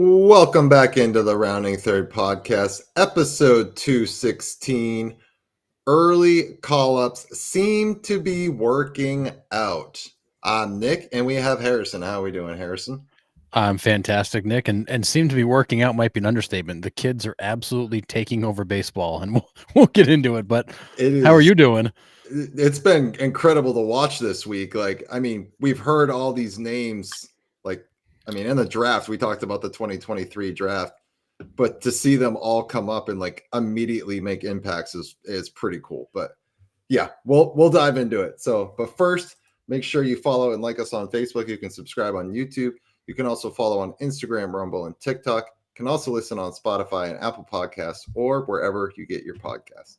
Welcome back into the Rounding Third podcast, episode 216. Early call-ups seem to be working out. I'm Nick, and we have Harrison. How are we doing, Harrison? I'm fantastic, Nick, and seem to be working out might be an understatement. The kids are absolutely taking over baseball, and we'll get into it. But how are you doing? It's been incredible to watch this week. We've heard all these names. In the draft, we talked about the 2023 draft, but to see them all come up and immediately make impacts is pretty cool. But yeah, we'll dive into it. But first, make sure you follow and like us on Facebook. You can subscribe on YouTube. You can also follow on Instagram, Rumble, and TikTok. You can also listen on Spotify and Apple Podcasts or wherever you get your podcasts.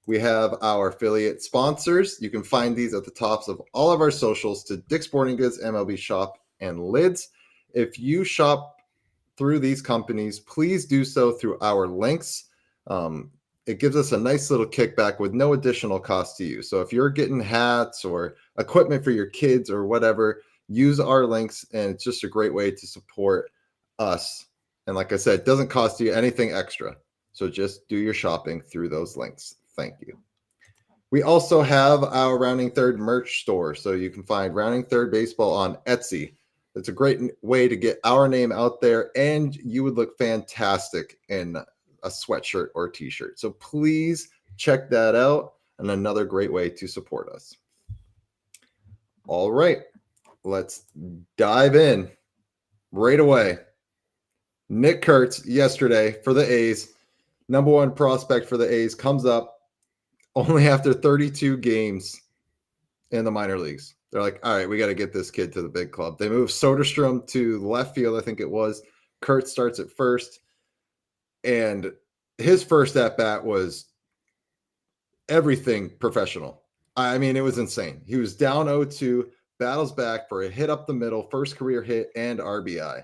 We have our affiliate sponsors. You can find these at the tops of all of our socials to Dick's Sporting Goods, MLB Shop, and Lids. If you shop through these companies, please do so through our links. It gives us a nice little kickback with no additional cost to you. So if you're getting hats or equipment for your kids or whatever, use our links, and it's just a great way to support us. And like I said, it doesn't cost you anything extra. So just do your shopping through those links. Thank you. We also have our Rounding Third merch store. So you can find Rounding Third Baseball on Etsy. It's a great way to get our name out there, and you would look fantastic in a sweatshirt or t-shirt. So please check that out, and another great way to support us. All right, let's dive in right away. Nick Curts yesterday for the A's, number one prospect for the A's, comes up only after 32 games in the minor leagues. They're like, all right, we got to get this kid to the big club. They move Soderstrom to left field, I think it was. Curts starts at first. And his first at-bat was everything professional. I mean, it was insane. He was down 0-2, battles back for a hit up the middle, first career hit, and RBI.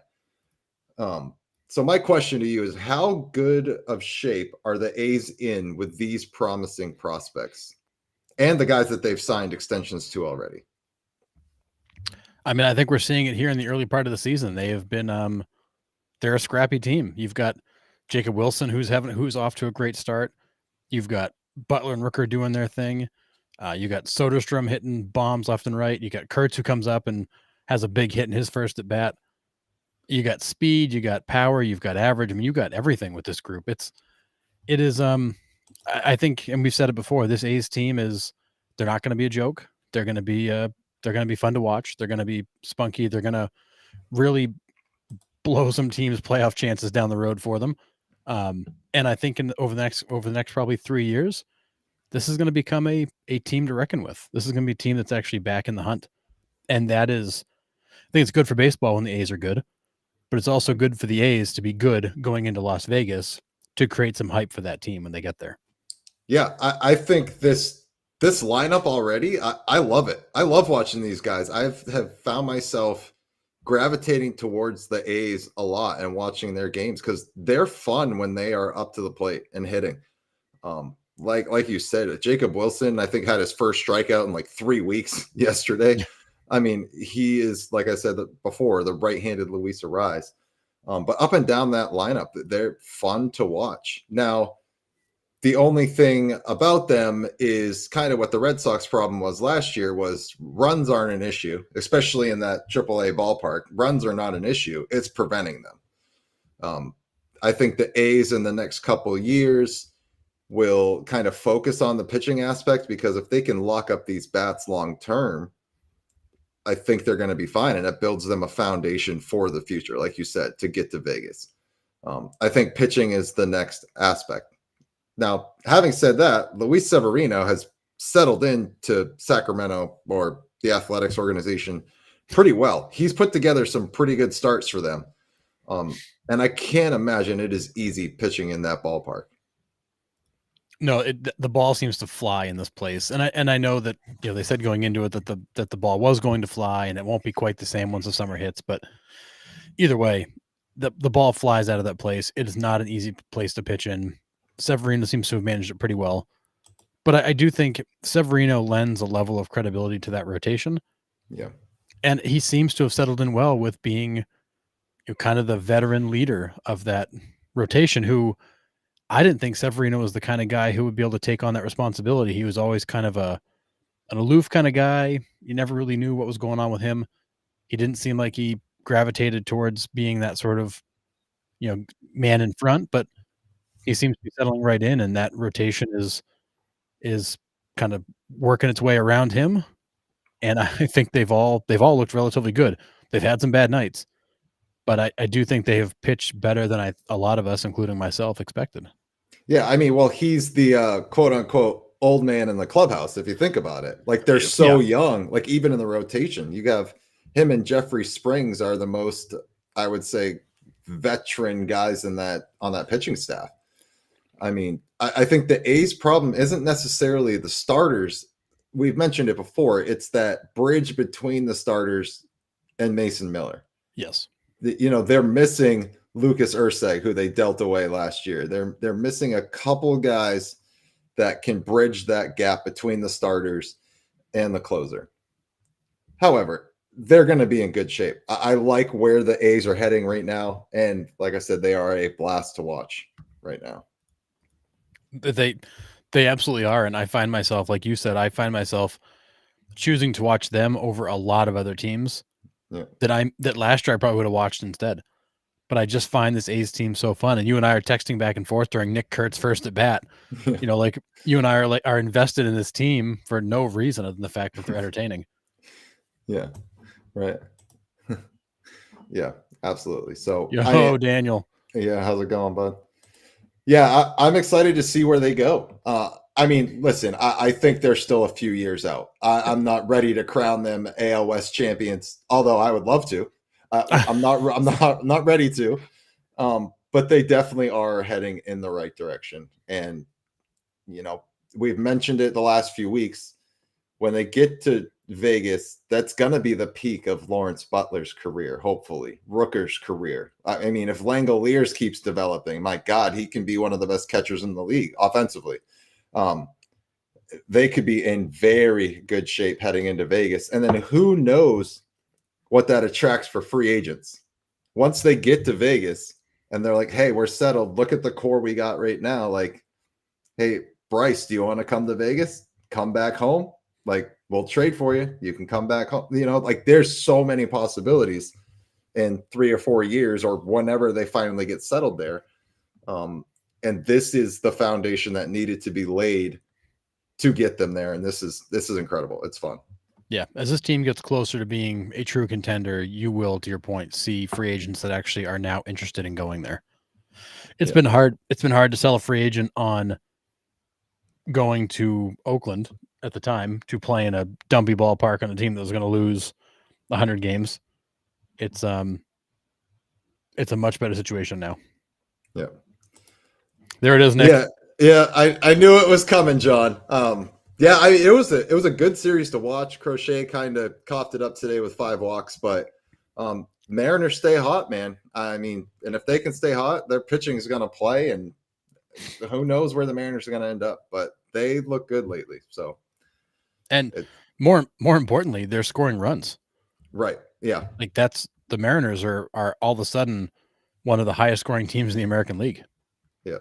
So my question to you is, how good of shape are the A's in with these promising prospects and the guys that they've signed extensions to already? I mean, I think we're seeing it here in the early part of the season. They have been they're a scrappy team. You've got Jacob Wilson who's off to a great start. You've got Butler and Rooker doing their thing. You got Soderstrom hitting bombs left and right. You got Curts who comes up and has a big hit in his first at bat. You got speed, you got power, you've got average. I mean, you got everything with this group. It is I think, and we've said it before, this A's team they're not going to be a joke. They're going to be fun to watch. They're going to be spunky. They're going to really blow some teams' playoff chances down the road for them. And I think over the next probably 3 years, this is going to become a team to reckon with. This is going to be a team that's actually back in the hunt. And I think it's good for baseball when the A's are good, but it's also good for the A's to be good going into Las Vegas to create some hype for that team when they get there. Yeah, I think this lineup already, I love it. I love watching these guys. I have found myself gravitating towards the A's a lot and watching their games because they're fun when they are up to the plate and hitting. Like you said, Jacob Wilson, I think, had his first strikeout in 3 weeks yesterday. I mean, he is, like I said before, the right-handed Luis Arraez. But up and down that lineup, they're fun to watch. Now, the only thing about them is kind of what the Red Sox problem was last year was runs aren't an issue, especially in that AAA ballpark. Runs are not an issue. It's preventing them. I think the A's in the next couple years will kind of focus on the pitching aspect because if they can lock up these bats long term, I think they're going to be fine. And it builds them a foundation for the future, like you said, to get to Vegas. I think pitching is the next aspect. Now, having said that, Luis Severino has settled into Sacramento or the athletics organization pretty well. He's put together some pretty good starts for them. And I can't imagine it is easy pitching in that ballpark. No, the ball seems to fly in this place, and I know that they said going into it that the ball was going to fly, and it won't be quite the same once the summer hits. But either way, the ball flies out of that place. It is not an easy place to pitch in. Severino seems to have managed it pretty well, but I do think Severino lends a level of credibility to that rotation. Yeah, and he seems to have settled in well with being kind of the veteran leader of that rotation, who I didn't think Severino was the kind of guy who would be able to take on that responsibility. He was always kind of an aloof kind of guy. You never really knew what was going on with him. He didn't seem like he gravitated towards being that sort of, man in front, but he seems to be settling right in, and that rotation is kind of working its way around him. And I think they've all looked relatively good. They've had some bad nights, but I do think they have pitched better than a lot of us, including myself, expected. Yeah, I mean, well, he's the quote unquote old man in the clubhouse, if you think about it. Like, they're so young, like, even in the rotation, you have him and Jeffrey Springs are the most, I would say, veteran guys on that pitching staff. I mean, I think the A's problem isn't necessarily the starters. We've mentioned it before. It's that bridge between the starters and Mason Miller. Yes. They're missing Lucas Urseg, who they dealt away last year. They're missing a couple guys that can bridge that gap between the starters and the closer. However, they're going to be in good shape. I like where the A's are heading right now. And like I said, they are a blast to watch right now. They absolutely are. And I find myself, like you said, choosing to watch them over a lot of other teams that last year I probably would have watched instead. But I just find this A's team so fun. And you and I are texting back and forth during Nick Curts' first at bat. Like you and I are invested in this team for no reason other than the fact that they're entertaining. Yeah. Right. Yeah, absolutely. So, Daniel. Yeah, how's it going, bud? Yeah, I'm excited to see where they go. I mean, listen, I think they're still a few years out. I'm not ready to crown them AL West champions, although I would love to. I'm not ready to. But they definitely are heading in the right direction. And we've mentioned it the last few weeks. When they get to Vegas, that's going to be the peak of Lawrence Butler's career, hopefully. Rooker's career. I mean, if Langoliers keeps developing, my God, he can be one of the best catchers in the league offensively. They could be in very good shape heading into Vegas. And then who knows what that attracts for free agents. Once they get to Vegas and they're like, hey, we're settled. Look at the core we got right now. Like, hey, Bryce, do you want to come to Vegas? Come back home? Like, we'll trade for you. You can come back home. Like, there's so many possibilities in 3 or 4 years or whenever they finally get settled there. And this is the foundation that needed to be laid to get them there. And this is incredible. It's fun. Yeah. As this team gets closer to being a true contender, you will, to your point, see free agents that actually are now interested in going there. It's been hard. It's been hard to sell a free agent on going to Oakland at the time to play in a dumpy ballpark on a team that was going to lose 100 games. It's a much better situation now. Yeah. There it is, Nick. Yeah. I knew it was coming, John. It was a good series to watch. Crochet kind of coughed it up today with 5 walks, but Mariners stay hot, man. I mean, and if they can stay hot, their pitching is going to play, and who knows where the Mariners are going to end up, but they look good lately. So, and more importantly, they're scoring runs. Right. Yeah. Like the Mariners are all of a sudden one of the highest scoring teams in the American League. Yeah.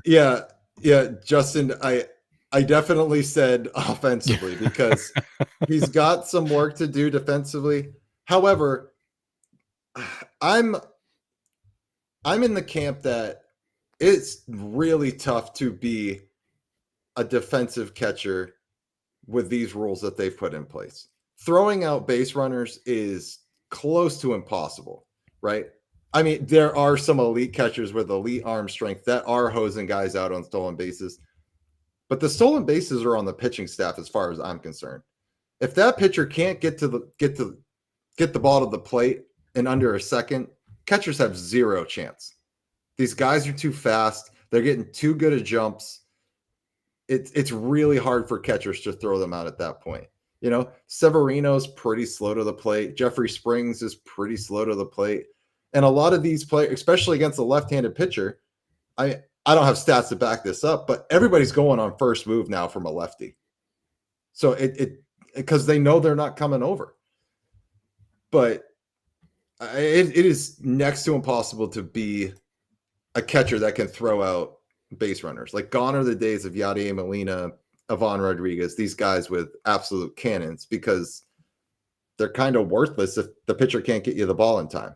Yeah. Justin, I definitely said offensively because he's got some work to do defensively. However, I'm in the camp that it's really tough to be a defensive catcher with these rules that they've put in place. Throwing out base runners is close to impossible, right? I mean, there are some elite catchers with elite arm strength that are hosing guys out on stolen bases, but the stolen bases are on the pitching staff as far as I'm concerned. If that pitcher can't get the ball to the plate in under a second, catchers have zero chance. These guys are too fast. They're getting too good at jumps. It's really hard for catchers to throw them out at that point. Severino's pretty slow to the plate. Jeffrey Springs is pretty slow to the plate. And a lot of these players, especially against a left-handed pitcher, I don't have stats to back this up, but everybody's going on first move now from a lefty. So because they know they're not coming over. But it is next to impossible to be a catcher that can throw out base runners. Like, gone are the days of Yadier Molina, Ivan Rodriguez, these guys with absolute cannons, because they're kind of worthless if the pitcher can't get you the ball in time.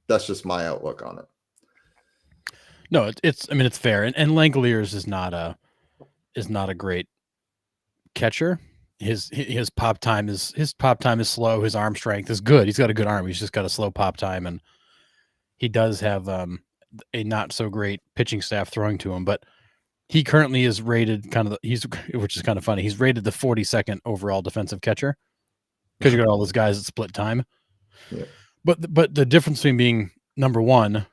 That's just my outlook on it. No, it's I mean, it's fair, and Langoliers is not a great catcher. His pop time is slow. His arm strength is good. He's got a good arm. He's just got a slow pop time, and he does have a not so great pitching staff throwing to him. But he currently is rated which is kind of funny. He's rated the 42nd overall defensive catcher, because you got all those guys that split time. Yeah. But the difference between being number 1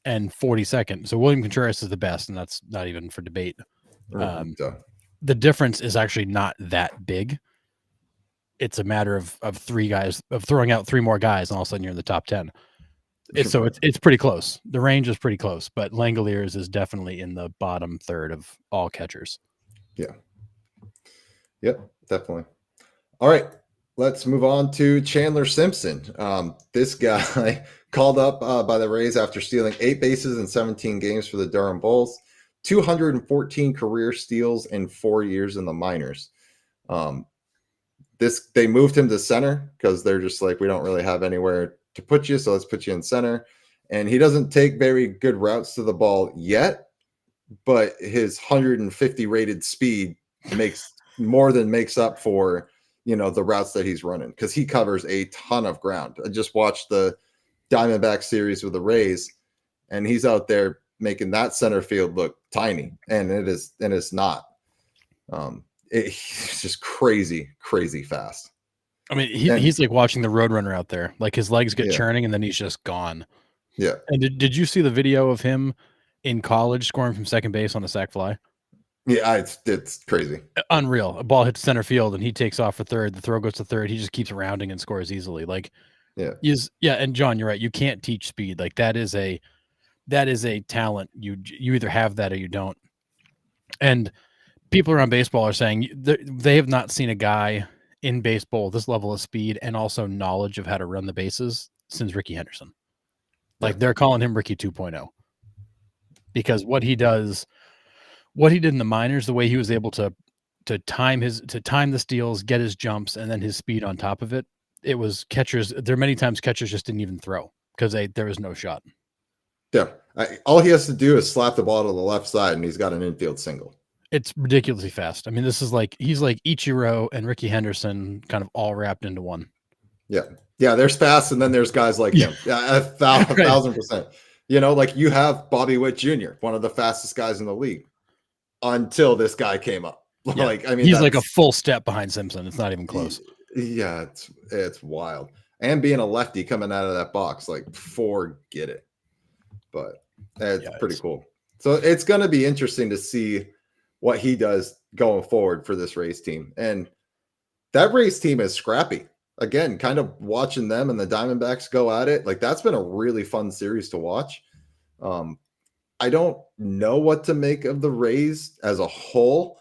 and 42nd. So William Contreras is the best, and that's not even for debate. The difference is actually not that big. It's a matter of throwing out 3 more guys, and all of a sudden you're in the top 10. It's pretty close. The range is pretty close, but Langoliers is definitely in the bottom third of all catchers. Yeah. Yep, definitely. All right. Let's move on to Chandler Simpson. This guy called up by the Rays after stealing 8 bases in 17 games for the Durham Bulls, 214 career steals in 4 years in the minors. They moved him to center because they're just like, we don't really have anywhere to put you, so let's put you in center. And he doesn't take very good routes to the ball yet, but his 150 rated speed more than makes up for, the routes that he's running, because he covers a ton of ground. I just watched the Diamondback series with the Rays, and he's out there making that center field look tiny, and it's not. It's just crazy fast. I mean, he's like watching the Roadrunner out there. Like, his legs get churning, and then he's just gone. Yeah. And did you see the video of him in college scoring from second base on a sac fly? Yeah, it's crazy. Unreal. A ball hits center field, and he takes off for third. The throw goes to third. He just keeps rounding and scores easily. Like, and John, you're right. You can't teach speed. Like, that is a talent. You either have that or you don't. And people around baseball are saying they have not seen a guy in baseball with this level of speed and also knowledge of how to run the bases since Ricky Henderson. Like, they're calling him Ricky 2.0, because what he did in the minors, the way he was able to time the steals, get his jumps, and then his speed on top of it. It was catchers. There are many times catchers just didn't even throw because there was no shot. Yeah. All he has to do is slap the ball to the left side, and he's got an infield single. It's ridiculously fast. I mean, this is he's like Ichiro and Ricky Henderson kind of all wrapped into one. Yeah. Yeah, there's fast, and then there's guys like him. Yeah, 1,000%. Like, you have Bobby Witt Jr., one of the fastest guys in the league, until this guy came up. Yeah. Like, I mean, he's like a full step behind Simpson. It's not even close. Yeah, it's wild. And being a lefty coming out of that box, like, forget it. But it's pretty cool. So it's going to be interesting to see what he does going forward for this Rays team. And that Rays team is scrappy. Again, kind of watching them and the Diamondbacks go at it, like, that's been a really fun series to watch. I don't know what to make of the Rays as a whole,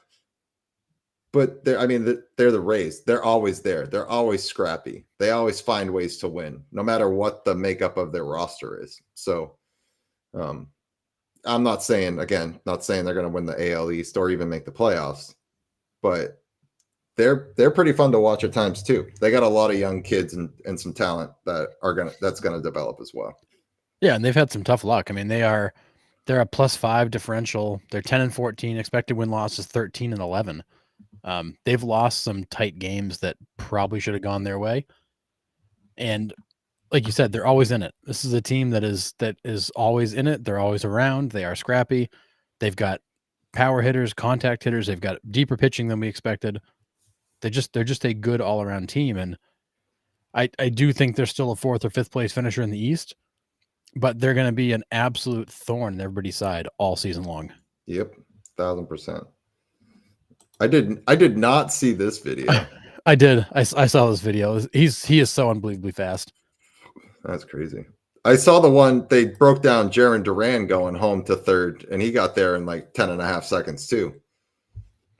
but they're the Rays. They're always there. They're always scrappy. They always find ways to win, no matter what the makeup of their roster is. So I'm not saying they're going to win the AL East or even make the playoffs, but they're pretty fun to watch at times too. They got a lot of young kids and some talent that's gonna develop as well. Yeah, and they've had some tough luck. I mean, they're a +5 differential. They're 10-14. Expected win-loss is 13-11. They've lost some tight games that probably should have gone their way. And like you said, they're always in it. This is a team that is always in it. They're always around. They are scrappy. They've got power hitters, contact hitters. They've got deeper pitching than we expected. They're just a good all-around team. And I do think they're still a 4th or 5th place finisher in the East, but they're going to be an absolute thorn in everybody's side all season long. Yep. 1,000%. I did not see this video. I did. I saw this video. He is so unbelievably fast. That's crazy. I saw the one they broke down Jaron Duran going home to third, and he got there in like 10.5 seconds too.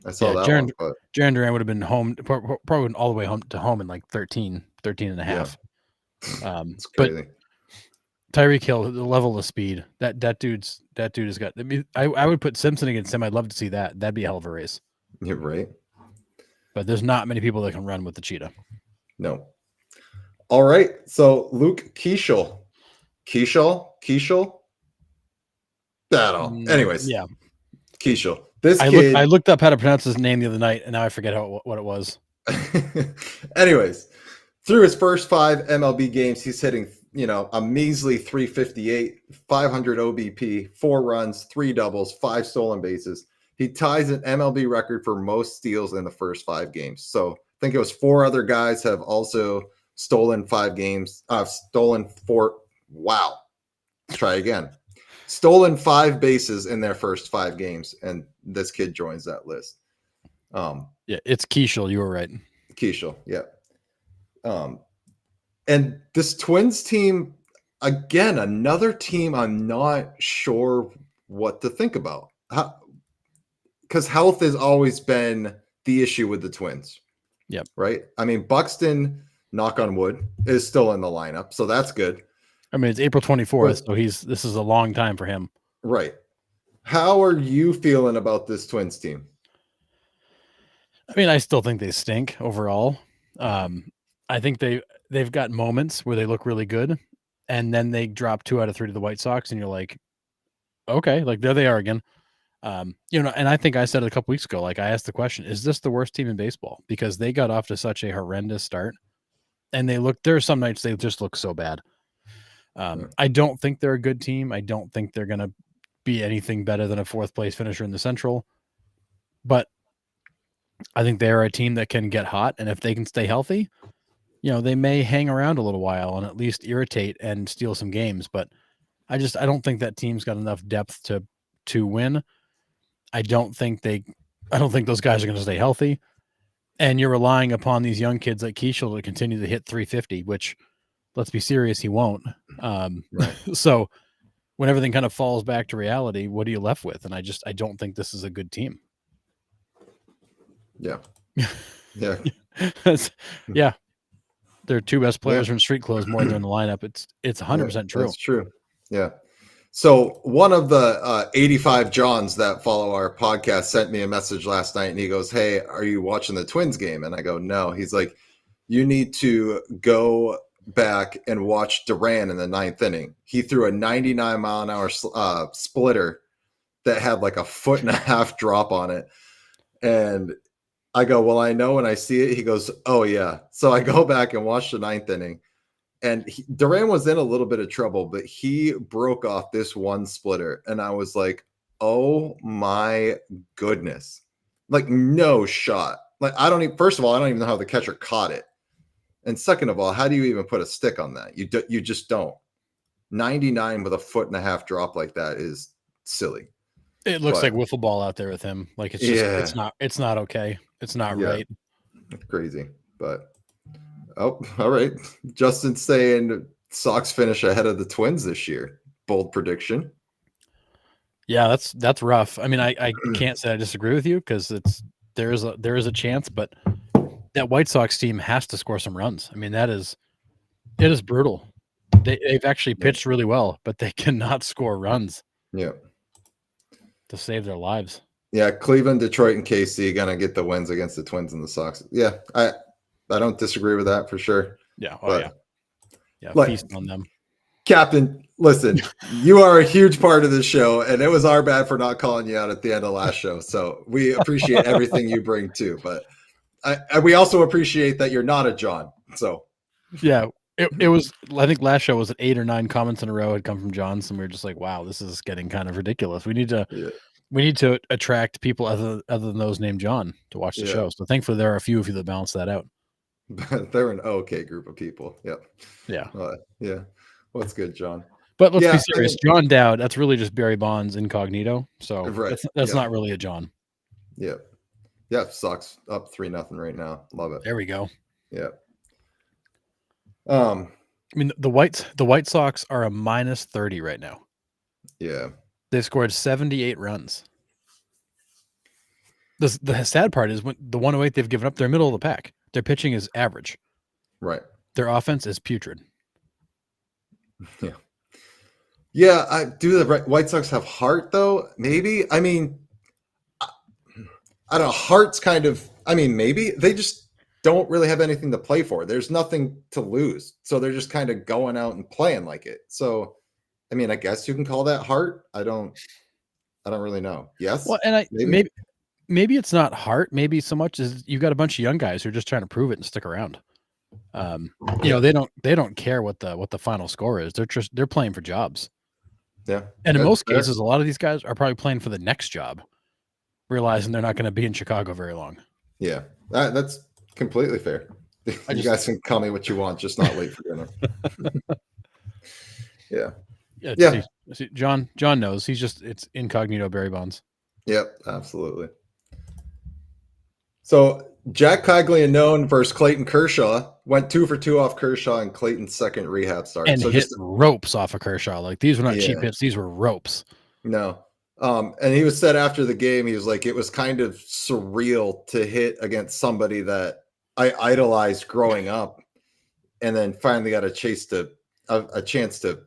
I saw that one. But Jaron Duran would have been home, probably all the way home in like 13 and a half. It's But crazy. Tyreek Hill, the level of speed that dude has got. I mean, I would put Simpson against him. I'd love to see that. That'd be a hell of a race. You're right. But there's not many people that can run with the cheetah. No. All right. So Luke Kiechle. Anyways, Yeah. Kiechle. This I kid. looked up how to pronounce his name the other night, and now I forget what it was. Anyways, through his first 5 MLB games, he's hitting, a measly 358, 500 OBP, 4 runs, 3 doubles, 5 stolen bases. He ties an MLB record for most steals in the first 5 games. So I think it was 4 other guys have also stolen 5 games. Stolen 4. Wow. Let's try again. Stolen 5 bases in their first 5 games, and this kid joins that list. Yeah, it's Kiechle. You were right. Kiechle, yeah. And this Twins team, again, another team I'm not sure what to think about. Because health has always been the issue with the Twins. Yep. Right? I mean, Buxton, knock on wood, is still in the lineup, so that's good. I mean, it's April 24th, so this is a long time for him. Right. How are you feeling about this Twins team? I mean, I still think they stink overall. I think they've got moments where they look really good, and then they drop 2 out of 3 to the White Sox, and you're like, okay, like there they are again. And I think I said it a couple weeks ago, like I asked the question, is this the worst team in baseball? Because they got off to such a horrendous start, and there are some nights they just look so bad. I don't think they're a good team. I don't think they're going to be anything better than a 4th place finisher in the Central, but I think they're a team that can get hot, and if they can stay healthy, they may hang around a little while and at least irritate and steal some games. But I don't think that team's got enough depth to win. I don't think those guys are going to stay healthy, and you're relying upon these young kids like Kiechle to continue to hit 350, which, let's be serious, he won't. Right. So when everything kind of falls back to reality, what are you left with? And I don't think this is a good team. Yeah. Yeah. Yeah. Their 2 best players are in street clothes more than in the lineup. It's 100% true. That's true. Yeah. So one of the 85 Johns that follow our podcast sent me a message last night, and he goes, "Hey, are you watching the Twins game?" And I go, "No." He's like, "You need to go back and watch Duran in the 9th inning. He threw a 99-mile-an-hour splitter that had like a 1.5-foot drop on it." And I go, "Well, I know when I see it." He goes, "Oh, yeah." So I go back and watch the 9th inning. And Duran was in a little bit of trouble, but he broke off this one splitter. And I was like, oh my goodness. Like, no shot. Like, first of all, I don't even know how the catcher caught it. And second of all, how do you even put a stick on that? You just don't. 99 with a 1.5-foot drop like that is silly. It looks like wiffle ball out there with him. Like it's not okay. It's not right. Crazy. But oh, all right. Justin's saying Sox finish ahead of the Twins this year. Bold prediction. Yeah, that's rough. I mean, I can't say I disagree with you because there is a chance, but that White Sox team has to score some runs. I mean, it is brutal. They've actually pitched really well, but they cannot score runs. Yeah. To save their lives. Yeah, Cleveland, Detroit, and KC gonna get the wins against the Twins and the Sox. Yeah, I don't disagree with that for sure. Yeah, yeah, feast on them. Captain, listen, you are a huge part of this show, and it was our bad for not calling you out at the end of last show. So we appreciate everything you bring too, but we also appreciate that you're not a John. So yeah, it was. I think last show was 8 or 9 comments in a row had come from Johns, and we were just like, wow, this is getting kind of ridiculous. We need to attract people other than those named John to watch the show. So thankfully there are a few of you that balance that out. They're an okay group of people. Yep. Yeah. Yeah. What's good, John? But let's be serious. John Dowd, that's really just Barry Bonds incognito. So that's not really a John. Yeah. Yeah. Sox up 3-0 right now. Love it. There we go. Yeah. I mean, the White Sox are a -30 right now. Yeah. They've scored 78 runs. The sad part is when the 108 they've given up, they're middle of the pack. Their pitching is average. Right. Their offense is putrid. Yeah. Yeah. Do the White Sox have heart though? Maybe. I mean, I don't know. Heart's kind of, I mean, maybe they just don't really have anything to play for. There's nothing to lose. So they're just kind of going out and playing like it. So, I mean, I guess you can call that heart. I don't really know. Yes, Well, and I maybe. maybe it's not heart. Maybe so much as you got a bunch of young guys who are just trying to prove it and stick around. Yeah, They don't care what the final score is. They're playing for jobs. yeah, And in that's most fair. cases, a lot of these guys are probably playing for the next job, realizing they're not going to be in Chicago very long. Yeah, that's completely fair. You guys can call me what you want, just not late for dinner. Yeah, Yeah, yeah, see, John knows. It's incognito Barry Bonds. yep, absolutely. So Jack Caglianone versus Clayton Kershaw went 2 for 2 off Kershaw and Clayton's second rehab start. And So hit just ropes off of Kershaw. Like these were not cheap yeah, hits; these were ropes. no. And he was said after the game, he was like, it was kind of surreal to hit against somebody that I idolized growing up, and then finally got a chance to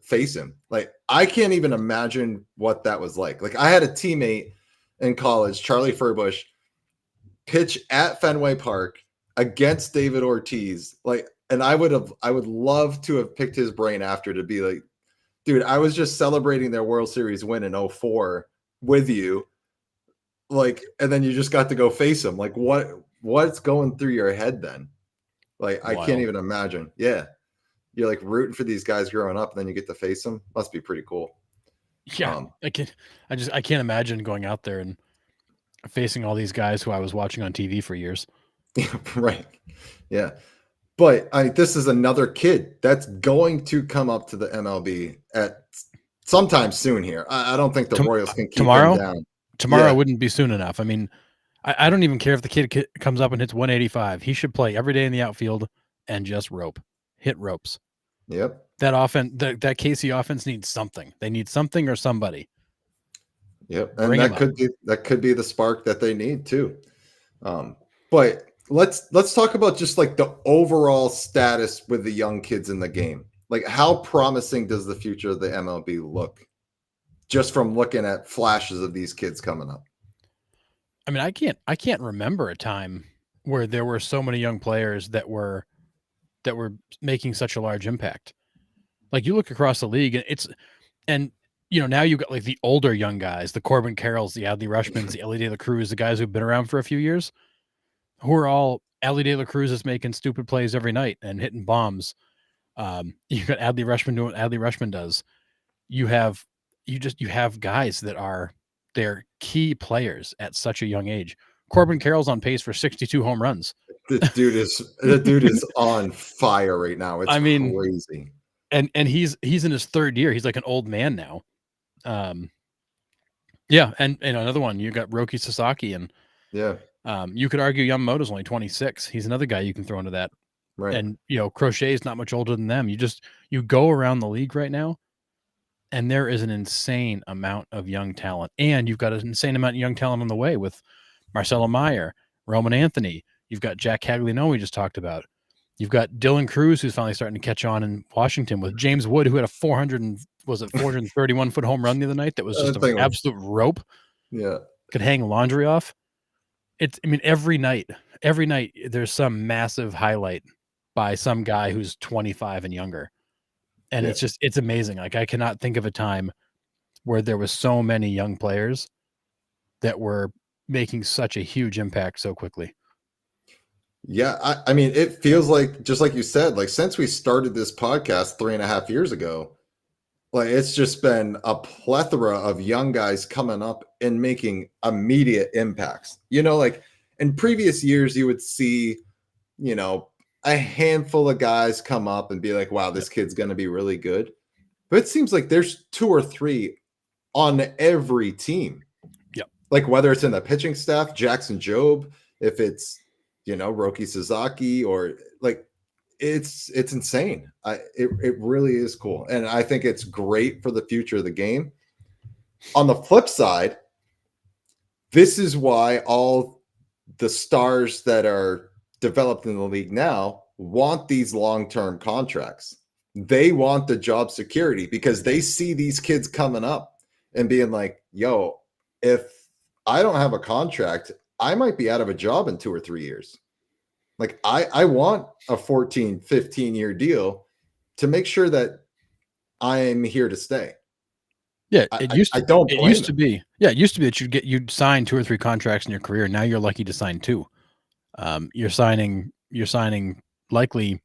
face him. Like I can't even imagine what that was like. Like I had a teammate in college, Charlie Furbush, pitch at Fenway Park against David Ortiz. Like, and I would love to have picked his brain after to be like, dude, I was just celebrating their World Series win in 04 with you. Like, and then you just got to go face him. Like, what's going through your head then? Like, I can't Wild. even imagine. Yeah. You're like rooting for these guys growing up, and then you get to face them. Must be pretty cool. Yeah, I can't imagine going out there and facing all these guys who I was watching on TV for years. Right. Yeah. But this is another kid that's going to come up to the MLB at sometime soon here. I don't think the Royals can keep him Tomorrow, down. tomorrow Yeah. wouldn't be soon enough. I mean, I don't even care if the kid comes up and hits 185. He should play every day in the outfield and just hit ropes. Yep. That offense, that KC offense needs something. They need something or somebody. Yep. And Bring him up. that could be the spark that they need too. But let's talk about just like the overall status with the young kids in the game. Like how promising does the future of the MLB look? Just from looking at flashes of these kids coming up. I mean, I can't remember a time where there were so many young players that were making such a large impact. Like you look across the league and now you've got like the older young guys, the Corbin Carrolls, the Adley Rushmans, the Ellie De La Cruz, the guys who've been around for a few years, who are all Ellie De La Cruz is making stupid plays every night and hitting bombs. You've got Adley Rushman doing what Adley Rushman does. You have guys that are they're key players at such a young age. Corbin Carroll's on pace for 62 home runs. The dude is on fire right now. It's I mean, crazy. and he's in his third year. He's like an old man now. Yeah, and another one, you got Roki Sasaki, and Yeah. you could argue Yamamoto's only 26. He's another guy you can throw into that. Right. And Crochet is not much older than them. You go around the league right now, and there is an insane amount of young talent, and you've got an insane amount of young talent on the way with Marcelo Meyer, Roman Anthony. You've got Jack Caglianone we just talked about. You've got Dylan Cruz, who's finally starting to catch on in Washington, with James Wood, who had a 431 foot home run the other night that was just an absolute rope. Yeah. Could hang laundry off. Every night there's some massive highlight by some guy who's 25 and younger. And it's amazing. Like I cannot think of a time where there was so many young players that were making such a huge impact so quickly. Yeah. I mean, it feels like, just like you said, like since we started this podcast 3.5 years ago, like it's just been a plethora of young guys coming up and making immediate impacts. Like in previous years, you would see, a handful of guys come up and be like, wow, this kid's going to be really good. But it seems like there's 2 or 3 on every team. Yep. Like whether it's in the pitching staff, Jackson Jobe, if it's, Roki Sasaki, or like it's insane. It really is cool. And I think it's great for the future of the game. On the flip side, this is why all the stars that are developed in the league now want these long-term contracts. they want the job security because they see these kids coming up and being like, yo, if I don't have a contract, I might be out of a job in 2 or 3 years. Like I want a 14, 15-year deal to make sure that I'm here to stay. Yeah, I, it I, used I to don't it blame used to them. be it used to be that you'd sign 2 or 3 contracts in your career. Now you're lucky to sign 2. You're signing likely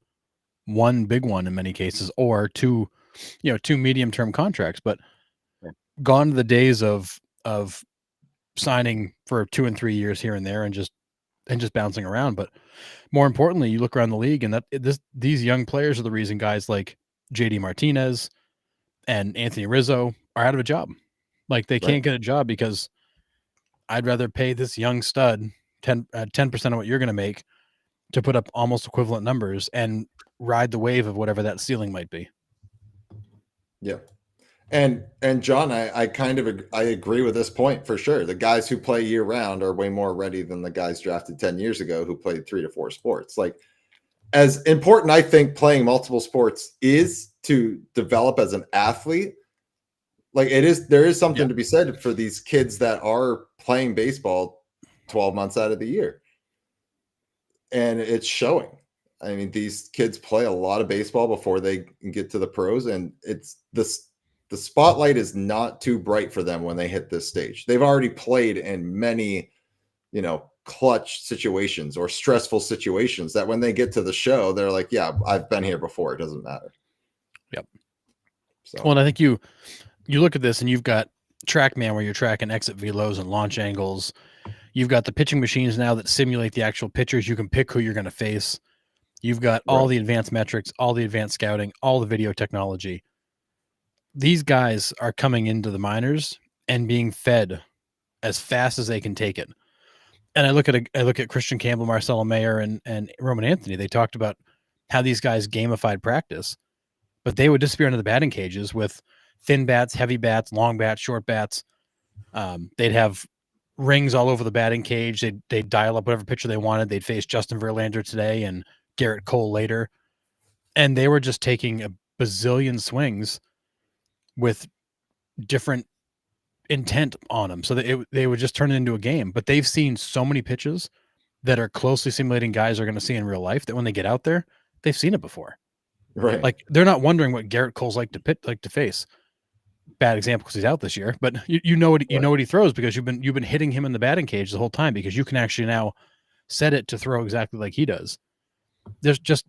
one big one in many cases, or 2, 2 medium-term contracts. But gone to the days of signing for 2 and 3 years here and there and just bouncing around. But more importantly, you look around the league, and these young players are the reason guys like JD Martinez and Anthony Rizzo are out of a job. Like, they can't Right. get a job because I'd rather pay this young stud 10% of what you're going to make to put up almost equivalent numbers and ride the wave of whatever that ceiling might be. Yeah. And John, I kind of I agree with this point for sure. The guys who play year round are way more ready than the guys drafted 10 years ago who played 3 to 4 sports. Like, as important I think playing multiple sports is to develop as an athlete, like there is something Yeah. to be said for these kids that are playing baseball 12 months out of the year. And it's showing. I mean, these kids play a lot of baseball before they get to the pros, and it's the spotlight is not too bright for them when they hit this stage. They've already played in many, clutch situations or stressful situations that when they get to the show, they're like, yeah, I've been here before. It doesn't matter. Yep. So, Well, and I think you look at this and you've got TrackMan where you're tracking exit velos and launch angles. You've got the pitching machines now that simulate the actual pitchers. You can pick who you're going to face. You've got all right. the advanced metrics, all the advanced scouting, all the video technology. These guys are coming into the minors and being fed as fast as they can take it. And I look at Christian Campbell, Marcelo Meyer, and Roman Anthony. They talked about how these guys gamified practice, but they would disappear into the batting cages with thin bats, heavy bats, long bats, short bats. They'd have rings all over the batting cage. They'd dial up whatever pitcher they wanted. They'd face Justin Verlander today and Garrett Cole later. And they were just taking a bazillion swings with different intent on them. So that they would just turn it into a game. But they've seen so many pitches that are closely simulating guys are going to see in real life that when they get out there, they've seen it before. Right. Like, they're not wondering what Garrett Cole's like to face. Bad example because he's out this year, but you know what he throws because you've been hitting him in the batting cage the whole time because you can actually now set it to throw exactly like he does. There's just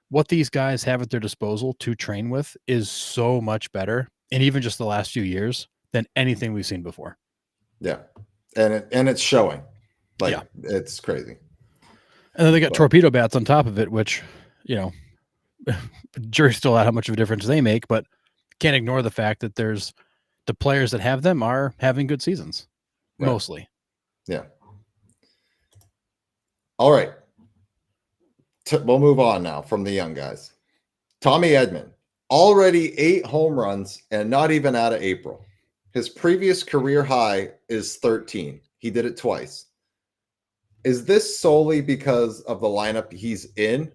what these guys have at their disposal to train with is so much better, and even just the last few years, than anything we've seen before. Yeah. And it's showing. Like, Yeah. it's crazy. And then they got torpedo bats on top of it, which, jury's still out how much of a difference they make, but can't ignore the fact that there's the players that have them are having good seasons, mostly. Yeah. All right. We'll move on now from the young guys. Tommy Edmond, already 8 home runs and not even out of April. His previous career high is 13. He did it twice. Is this solely because of the lineup he's in,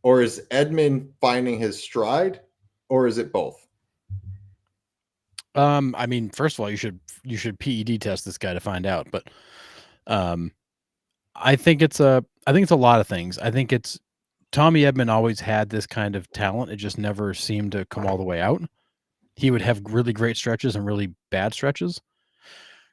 or is Edmond finding his stride, or is it both? I mean, first of all, you should PED test this guy to find out, but I think it's a lot of things. I think it's Tommy Edmond always had this kind of talent. It just never seemed to come all the way out. He would have really great stretches and really bad stretches.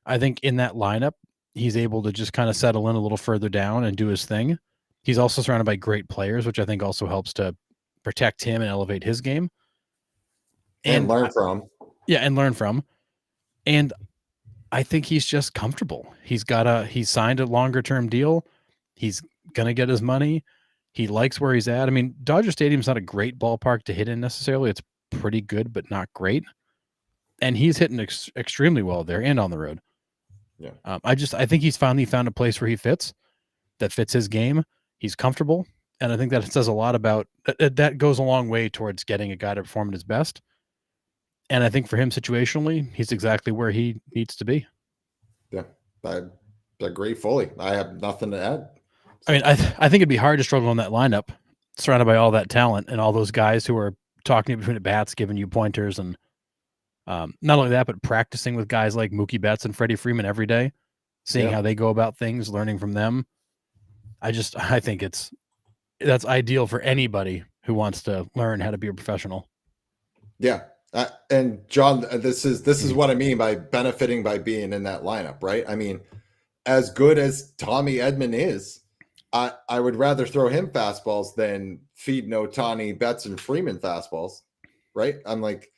I think in that lineup, he's able to just kind of settle in a little further down and do his thing. He's also surrounded by great players, which I think also helps to protect him and elevate his game. And learn from. Yeah, and learn from. And I think he's just comfortable. He's signed a longer term deal. He's gonna get his money. He likes where he's at. I mean, Dodger Stadium's not a great ballpark to hit in necessarily. It's pretty good, but not great. And he's hitting extremely well there and on the road. Yeah. I think he's finally found a place where he fits, that fits his game. He's comfortable. And I think that says a lot about that goes a long way towards getting a guy to perform at his best. And I think for him situationally, he's exactly where he needs to be. Yeah. I agree fully. I have nothing to add. I mean, I think it'd be hard to struggle in that lineup, surrounded by all that talent and all those guys who are talking between at bats, giving you pointers, and not only that, but practicing with guys like Mookie Betts and Freddie Freeman every day, seeing how they go about things, learning from them. I think that's ideal for anybody who wants to learn how to be a professional. Yeah. And John, this is what I mean by benefiting by being in that lineup, right? I mean, as good as Tommy Edmond is, I would rather throw him fastballs than feed Ohtani, Betts, and Freeman fastballs, right? I'm like,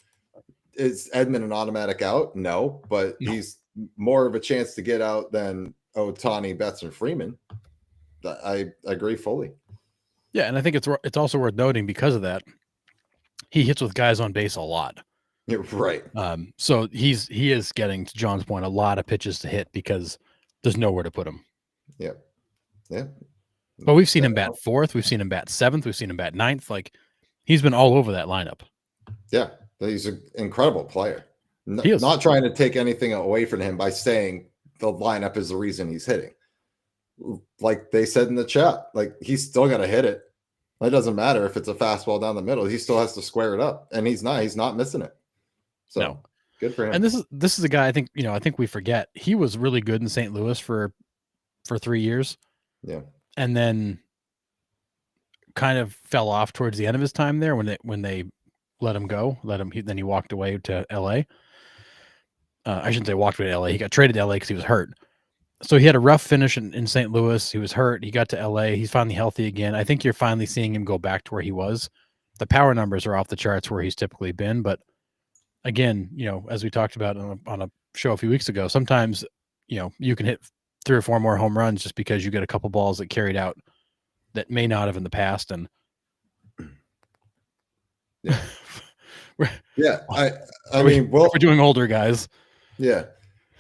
is Edmond an automatic out? No, but he's more of a chance to get out than Ohtani, Betts, and Freeman. I agree fully. Yeah, and I think it's also worth noting because of that, he hits with guys on base a lot. You're right. So he is getting, to John's point, a lot of pitches to hit because there's nowhere to put him. Yeah. Yeah. But we've seen him bat fourth, we've seen him bat seventh, we've seen him bat ninth. Like, he's been all over that lineup. Yeah, he's an incredible player. He is. Not trying to take anything away from him by saying the lineup is the reason he's hitting. Like they said in the chat, like he's still got to hit it. It doesn't matter if it's a fastball down the middle. He still has to square it up, and he's not missing it. So good for him. And this is a guy I think we forget. He was really good in St. Louis for 3 years. Yeah. And then kind of fell off towards the end of his time there when they let him go. Then he walked away to LA. I shouldn't say walked away to LA. He got traded to LA because he was hurt. So he had a rough finish in St. Louis. He was hurt. He got to LA. He's finally healthy again. I think you're finally seeing him go back to where he was. The power numbers are off the charts where he's typically been. But again, as we talked about on a show a few weeks ago, sometimes, you can hit 3 or 4 more home runs just because you get a couple balls that carried out that may not have in the past. And I mean, we're doing older guys. Yeah.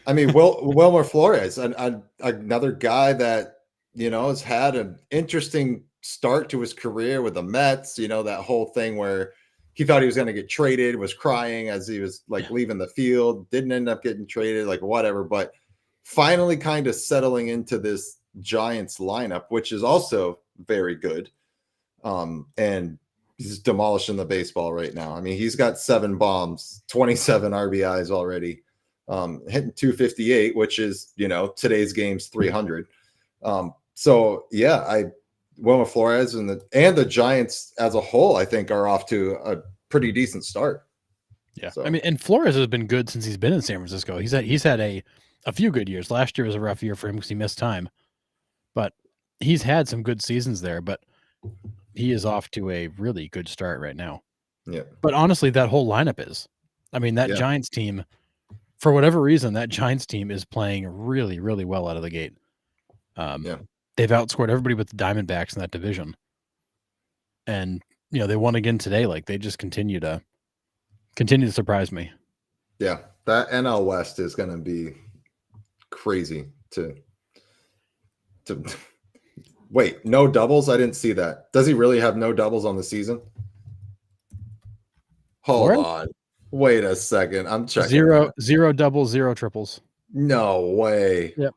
I mean, Wilmer Flores, another guy that, has had an interesting start to his career with the Mets, that whole thing where he thought he was going to get traded, was crying as he was like leaving the field, didn't end up getting traded, like whatever, but finally kind of settling into this Giants lineup, which is also very good. And he's demolishing the baseball right now. I mean, he's got 7 bombs, 27 RBIs already. Hitting 258, which is, today's game's 300. So yeah, Wilmer Flores and the Giants as a whole, I think, are off to a pretty decent start. Yeah. So. I mean, and Flores has been good since he's been in San Francisco. He's had a few good years. Last year was a rough year for him because he missed time, but he's had some good seasons there, but he is off to a really good start right now. Yeah. But honestly, that whole lineup is. I mean, that Giants team, for whatever reason, that Giants team is playing really, really well out of the gate. They've outscored everybody but the Diamondbacks in that division. And, they won again today. Like, they just continue to surprise me. Yeah. That NL West is going to be crazy to wait, no doubles? I didn't see that. Does he really have no doubles on the season? Hold on. Wait a second. I'm checking. 0 doubles, 0 triples. No way. Yep.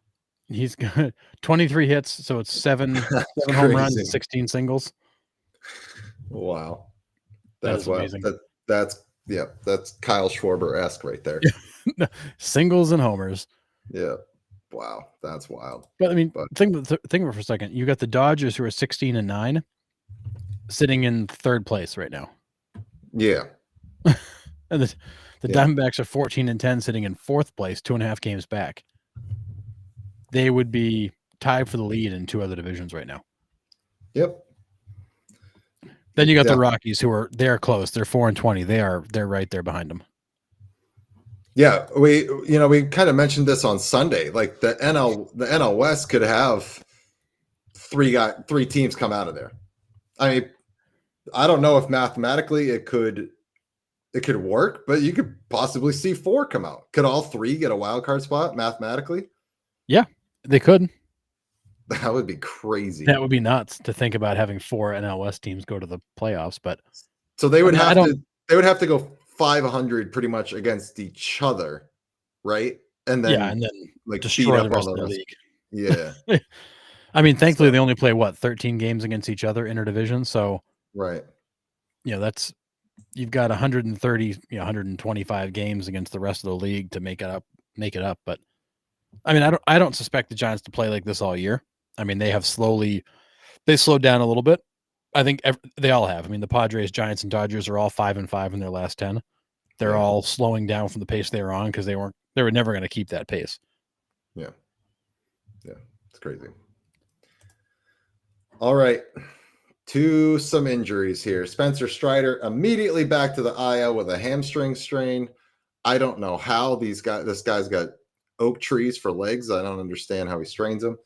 He's got 23 hits, so it's 7 home runs and 16 singles. Wow. That's amazing. That's Kyle Schwarber-esque right there. Singles and homers. Yeah. Wow. That's wild. But I mean, think of it for a second. You got the Dodgers, who are 16-9, sitting in 3rd place right now. Yeah. And the Diamondbacks are 14-10, sitting in 4th place, 2.5 games back. They would be tied for the lead in 2 other divisions right now. Yep. Then you got the Rockies, they're close. They're 4-20. They're right there behind them. Yeah, we kind of mentioned this on Sunday. Like the NL West could have 3 teams come out of there. I mean, I don't know if mathematically it could work, but you could possibly see 4 come out. Could all 3 get a wild card spot mathematically? Yeah, they could. That would be crazy. That would be nuts to think about having 4 NL West teams go to the playoffs. But so they would have to go 500 pretty much against each other, right? And then like destroy the rest of the league. Yeah. I mean, thankfully they only play 13 games against each other interdivision. So right. That's you've got 130, 125 games against the rest of the league to make it up. But I mean, I don't suspect the Giants to play like this all year. I mean, they slowed down a little bit. I think they all have. I mean, the Padres, Giants, and Dodgers are all 5-5 in their last 10. They're all slowing down from the pace they were on because they were never going to keep that pace. Yeah. It's crazy. All right. To some injuries here. Spencer Strider immediately back to the IL with a hamstring strain. I don't know how this guy's got oak trees for legs. I don't understand how he strains them.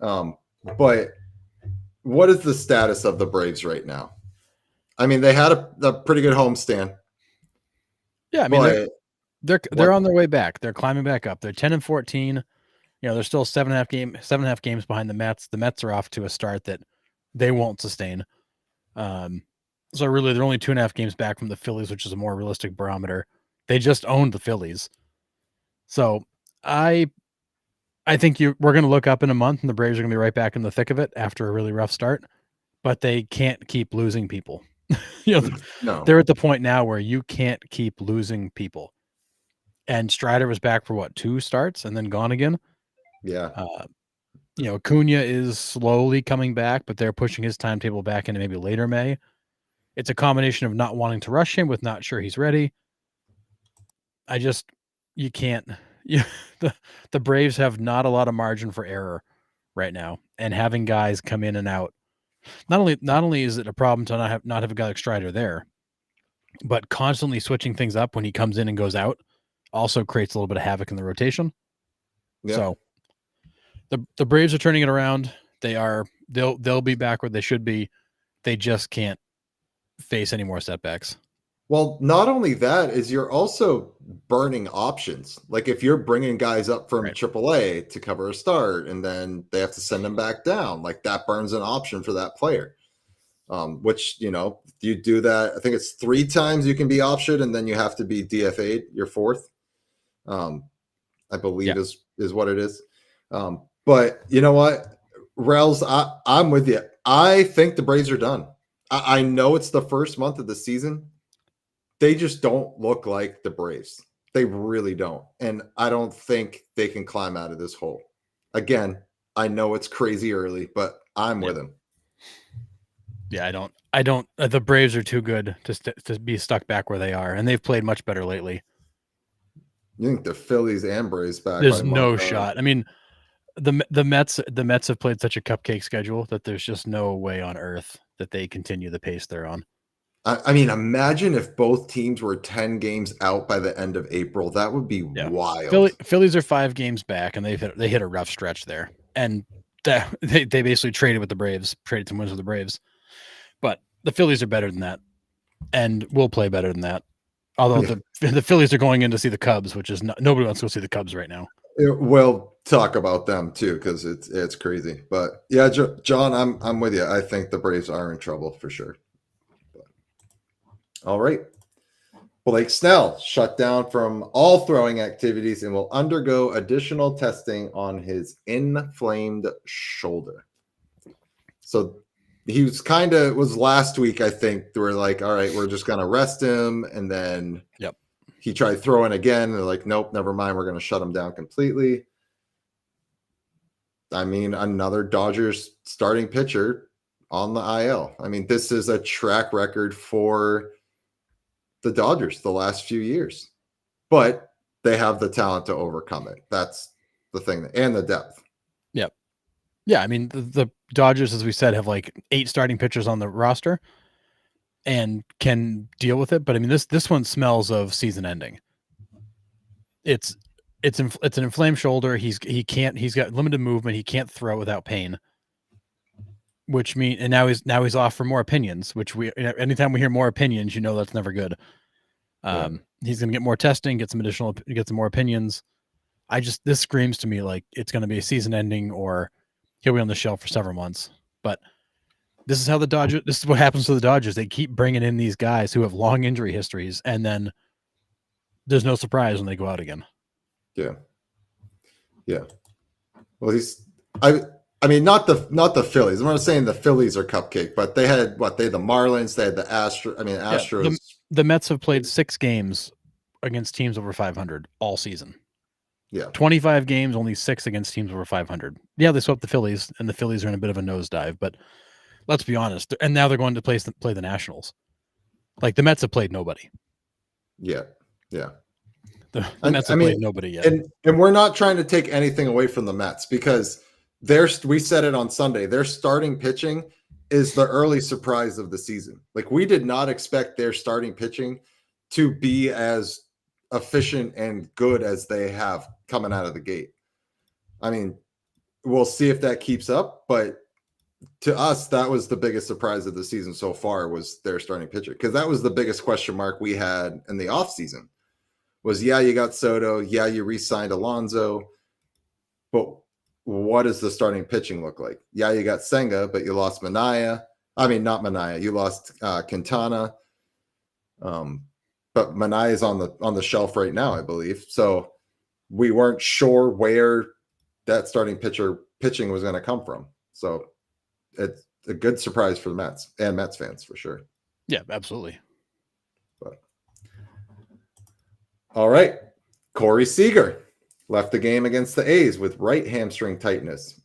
But what is the status of the Braves right now? I mean, they had a pretty good homestand. Yeah, I mean, they're on their way back. They're climbing back up. They're 10-14. They're still 7.5 games behind the Mets. The Mets are off to a start that they won't sustain. So really, they're only 2.5 games back from the Phillies, which is a more realistic barometer. They just owned the Phillies. So I think we're going to look up in a month, and the Braves are going to be right back in the thick of it after a really rough start. But they can't keep losing people. No. They're at the point now where you can't keep losing people. And Strider was back for 2 starts and then gone again. Yeah. Acuna is slowly coming back, but they're pushing his timetable back into maybe later May. It's a combination of not wanting to rush him with not sure he's ready. You can't. The Braves have not a lot of margin for error right now, and having guys come in and out. Not only is it a problem to not have a guy like Strider there, but constantly switching things up when he comes in and goes out also creates a little bit of havoc in the rotation. Yeah. So the Braves are turning it around. They'll be back where they should be. They just can't face any more setbacks. Well, not only that is you're also burning options. Like if you're bringing guys up from AAA to cover a start and then they have to send them back down, like that burns an option for that player. Which, you do that. I think it's 3 times you can be optioned and then you have to be DFA'd your 4th. I believe is what it is. But you know what, Rels, I'm with you. I think the Braves are done. I know it's the first month of the season. They just don't look like the Braves. They really don't. And I don't think they can climb out of this hole. Again, I know it's crazy early, but I'm with them. Yeah, I don't. The Braves are too good to be stuck back where they are, and they've played much better lately. You think the Phillies and Braves back? There's no shot. I mean, the Mets have played such a cupcake schedule that there's just no way on earth that they continue the pace they're on. I mean, imagine if both teams were 10 games out by the end of April. That would be wild. Phillies are 5 games back, and they hit a rough stretch there, and they basically traded some wins with the Braves. But the Phillies are better than that, and will play better than that. Although the Phillies are going in to see the Cubs, which is nobody wants to go see the Cubs right now. We'll talk about them too because it's crazy. But yeah, John, I'm with you. I think the Braves are in trouble for sure. All right. Blake Snell shut down from all throwing activities and will undergo additional testing on his inflamed shoulder. So he was last week, I think. They were like, all right, we're just going to rest him. And then he tried throwing again. They're like, nope, never mind. We're going to shut him down completely. I mean, another Dodgers starting pitcher on the IL. I mean, this is a track record for the Dodgers the last few years, but they have the talent to overcome it. That's the thing, and the depth. Yep. Yeah. I mean, the Dodgers, as we said, have like 8 starting pitchers on the roster and can deal with it. But I mean, this one smells of season ending. It's an inflamed shoulder. He's got limited movement. He can't throw without pain. Which means, and now he's off for more opinions. Which anytime we hear more opinions, that's never good. He's going to get more testing, get some more opinions. This screams to me like it's going to be a season ending, or he'll be on the shelf for several months. But this is what happens to the Dodgers. They keep bringing in these guys who have long injury histories, and then there's no surprise when they go out again. Yeah. Well, I mean, not the Phillies. I'm not saying the Phillies are cupcake, but they had the Marlins, they had the Astros. the Mets have played 6 games against teams over 500 all season. Yeah. 25 games, only 6 against teams over 500. Yeah, they swept the Phillies, and the Phillies are in a bit of a nosedive, but let's be honest. And now they're going to play the Nationals. Like, the Mets have played nobody. Yeah. Yeah. The Mets have played nobody yet. And we're not trying to take anything away from the Mets because we said it on Sunday, their starting pitching is the early surprise of the season. Like, we did not expect their starting pitching to be as efficient and good as they have coming out of the gate. I mean, we'll see if that keeps up, but to us, that was the biggest surprise of the season so far was their starting pitcher, because that was the biggest question mark we had in the offseason was, yeah, you got Soto, yeah, you re-signed Alonso, but what does the starting pitching look like? Yeah, you got Senga, but you lost Manaea. I mean, not Manaea. You lost Quintana. But Manaea is on the shelf right now, I believe. So we weren't sure where that starting pitching was going to come from. So it's a good surprise for the Mets and Mets fans for sure. Yeah, absolutely. But all right, Corey Seager left the game against the A's with right hamstring tightness.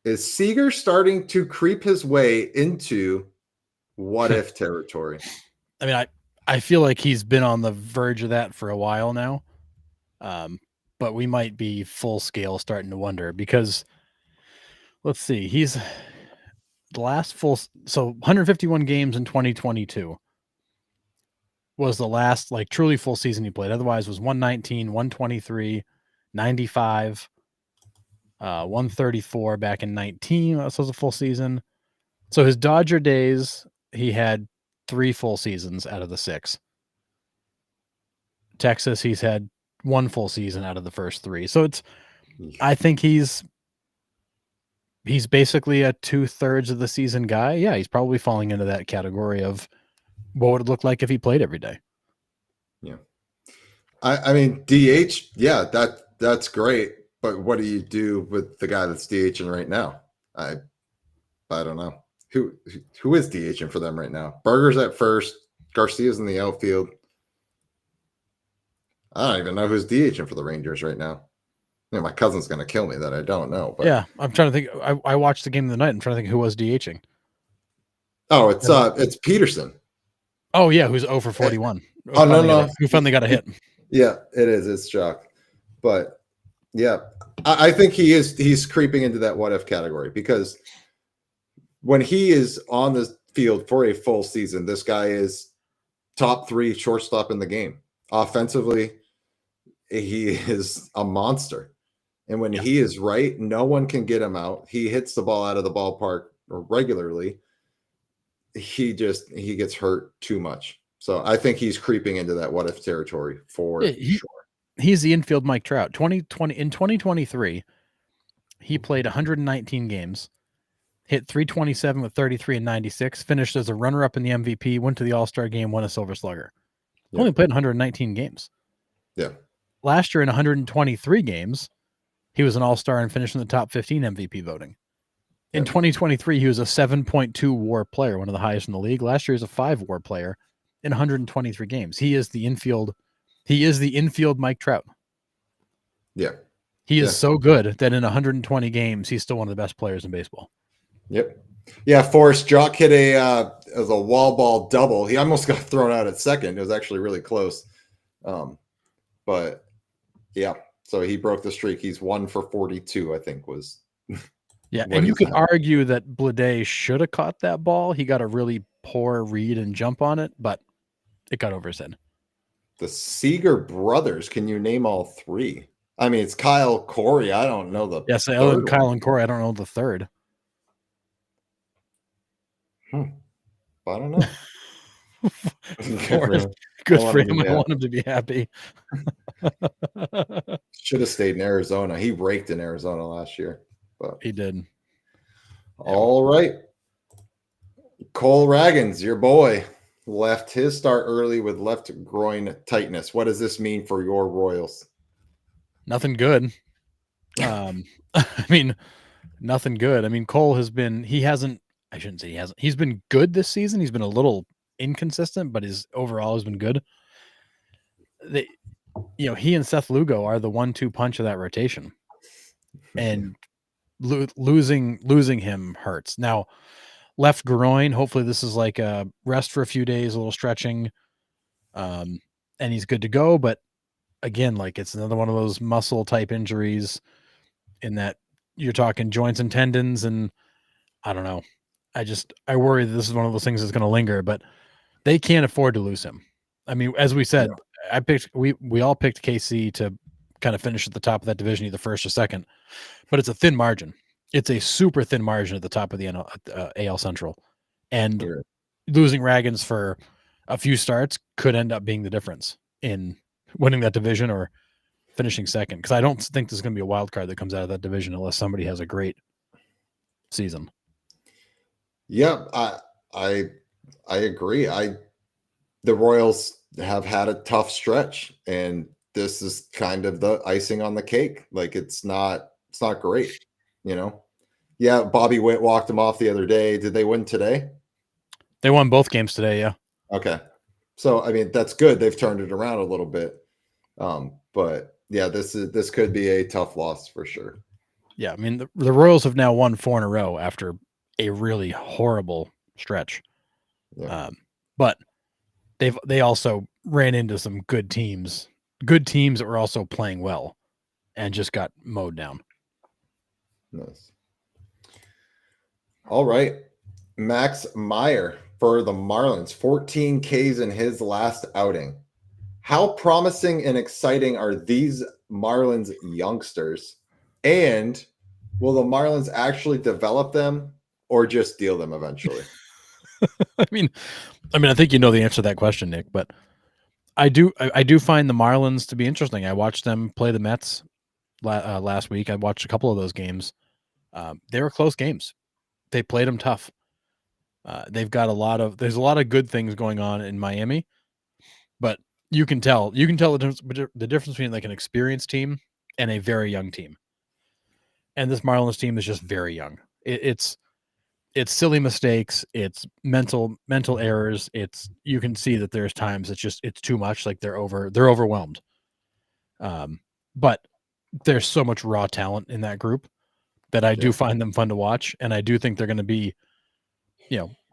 Is Seager starting to creep his way into what if territory? I mean, I feel like he's been on the verge of that for a while now. But we might be full scale starting to wonder because let's see, he's the last so 151 games in 2022 was the last like truly full season he played. Otherwise was 119, 123, 95, 134 back in 19. That was a full season. So his Dodger days, he had 3 full seasons out of the 6. Texas, he's had 1 full season out of the first 3. So I think he's basically a 2/3 of the season guy. Yeah, he's probably falling into that category of what would it look like if he played every day. Yeah. I mean, DH, yeah, that's great. But what do you do with the guy that's DHing right now? I don't know. Who is DHing for them right now? Berger's at first. Garcia's in the outfield. I don't even know who's DHing for the Rangers right now. You know, my cousin's going to kill me that I don't know. But yeah, I'm trying to think. I watched the game of the night. I'm trying to think who was DHing. Oh, it's Peterson. Oh yeah, who's 0 for 41. No. Who finally got a hit? Yeah, it is. It's Jock. But yeah, I think he's creeping into that what if category because when he is on the field for a full season, this guy is top 3 shortstop in the game. Offensively, he is a monster. And when he is right, no one can get him out. He hits the ball out of the ballpark regularly. He gets hurt too much. So I think he's creeping into that what if territory for sure. He's the infield Mike Trout. 2023, he played 119 games, hit 327 with 33 and 96, finished as a runner-up in the MVP, went to the All-Star game, won a Silver Slugger. Yeah. Only played 119 games. Yeah. Last year in 123 games, he was an All-Star and finished in the top 15 MVP voting. In 2023, he was a 7.2 WAR player, one of the highest in the league. Last year, he was a 5 WAR player in 123 games. He is the infield. He is the infield Mike Trout. Yeah. He is so good that in 120 games, he's still one of the best players in baseball. Yep. Yeah, Forrest Jock hit it was a wall ball double. He almost got thrown out at second. It was actually really close. But yeah, so he broke the streak. He's 1 for 42, I think was. Yeah, and you could argue that Blade should have caught that ball. He got a really poor read and jump on it, but it got over his head. The Seager brothers, can you name all 3? I mean, it's Kyle, Corey. I don't know the yes, other than Kyle and Corey, I don't know the third. I don't know. Good for him. I want him to be happy. Should have stayed in Arizona. He raked in Arizona last year. But he did. All right. Cole Raggins, your boy, left his start early with left groin tightness. What does this mean for your Royals? Nothing good. I mean, nothing good. I mean, Cole has been, he's been good this season. He's been a little inconsistent, but is overall has been good. They, he and Seth Lugo are the 1-2 punch of that rotation, and losing him hurts. Now, left groin. Hopefully, this is like a rest for a few days, a little stretching, and he's good to go. But again, like it's another one of those muscle type injuries, in that you're talking joints and tendons, and I don't know. I worry that this is one of those things that's going to linger, but they can't afford to lose him. I mean, as we said, we all picked KC to kind of finish at the top of that division, either first or second, but it's a thin margin. It's a super thin margin at the top of the AL Central, and losing Ragans for a few starts could end up being the difference in winning that division or finishing second. Because I don't think there's going to be a wild card that comes out of that division unless somebody has a great season. Yeah, I agree. The Royals have had a tough stretch, and this is kind of the icing on the cake. Like it's not great, Yeah, Bobby Witt walked him off the other day. Did they win today? They won both games today, yeah. Okay. So I mean that's good. They've turned it around a little bit. But yeah, this could be a tough loss for sure. Yeah, I mean the Royals have now won 4 in a row after a really horrible stretch. Yeah. But they also ran into some good teams that were also playing well and just got mowed down. Nice. All right. Max Meyer for the Marlins, 14 Ks in his last outing. How promising and exciting are these Marlins youngsters? And will the Marlins actually develop them or just deal them eventually? I mean, I think you know the answer to that question, Nick, but I do find the Marlins to be interesting. I watched them play the Mets last week. I watched a couple of those games. They were close games. They played them tough. They've got there's a lot of good things going on in Miami, but you can tell the difference between like an experienced team and a very young team. And this Marlins team is just very young. It's silly mistakes. It's mental errors. You can see that there's times it's too much. Like they're overwhelmed. But there's so much raw talent in that group that I do find them fun to watch. And I do think they're going to be,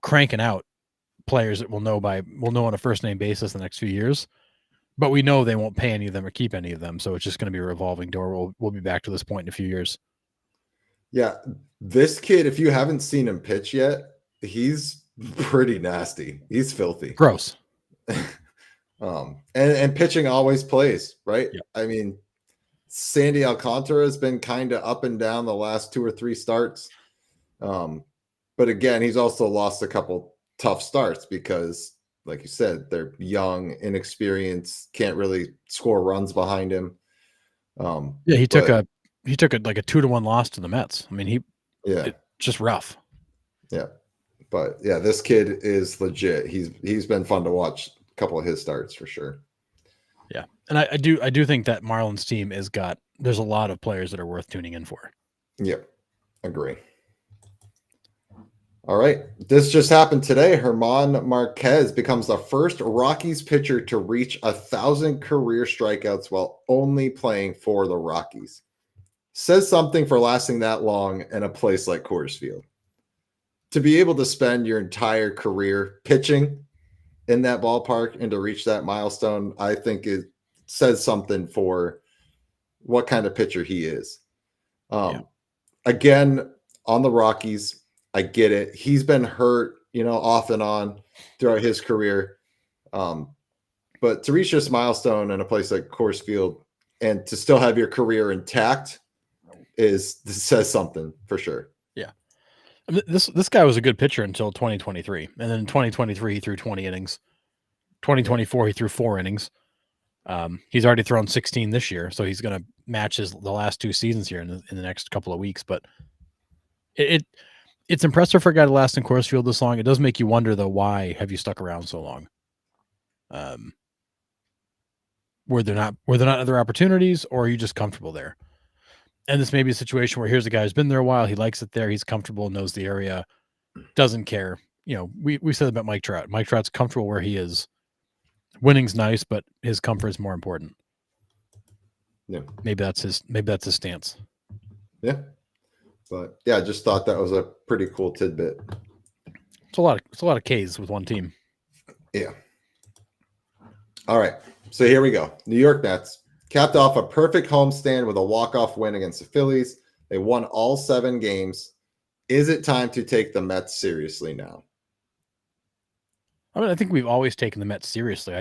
cranking out players that we'll know on a first name basis the next few years, but we know they won't pay any of them or keep any of them. So it's just going to be a revolving door. We'll be back to this point in a few years. Yeah. This kid, if you haven't seen him pitch yet, he's pretty nasty. He's filthy. Gross. And pitching always plays, right? Yep. I mean, Sandy Alcantara has been kind of up and down the last 2 or 3 starts. But again, he's also lost a couple tough starts because, like you said, they're young, inexperienced, can't really score runs behind him. He took a 2-1 loss to the Mets. I mean, it's just rough. Yeah. But yeah, this kid is legit. He's been fun to watch a couple of his starts for sure. Yeah. And I do think that Marlins team there's a lot of players that are worth tuning in for. Yep. Agree. All right. This just happened today. Hermon Marquez becomes the first Rockies pitcher to reach 1,000 career strikeouts while only playing for the Rockies. Says something for lasting that long in a place like Coors Field. To be able to spend your entire career pitching in that ballpark and to reach that milestone, I think it says something for what kind of pitcher he is. Again, on the Rockies, I get it. He's been hurt, off and on throughout his career. But to reach this milestone in a place like Coors Field and to still have your career intact says something for sure. Yeah. I mean, this guy was a good pitcher until 2023. And then in 2023, he threw 20 innings. 2024, he threw 4 innings. He's already thrown 16 this year, so he's going to match the last 2 seasons here in the next couple of weeks. But it's impressive for a guy to last in Coors Field this long. It does make you wonder, though, why have you stuck around so long? Were there not other opportunities, or are you just comfortable there? And this may be a situation where here's a guy who's been there a while. He likes it there. He's comfortable, knows the area, doesn't care. we said about Mike Trout. Mike Trout's comfortable where he is. Winning's nice, but his comfort is more important. Yeah. Maybe that's his stance. Yeah. But yeah, I just thought that was a pretty cool tidbit. It's a lot of K's with one team. Yeah. All right. So here we go. New York Mets capped off a perfect homestand with a walk-off win against the Phillies. They won all 7 games. Is it time to take the Mets seriously now? I mean, I think we've always taken the Mets seriously.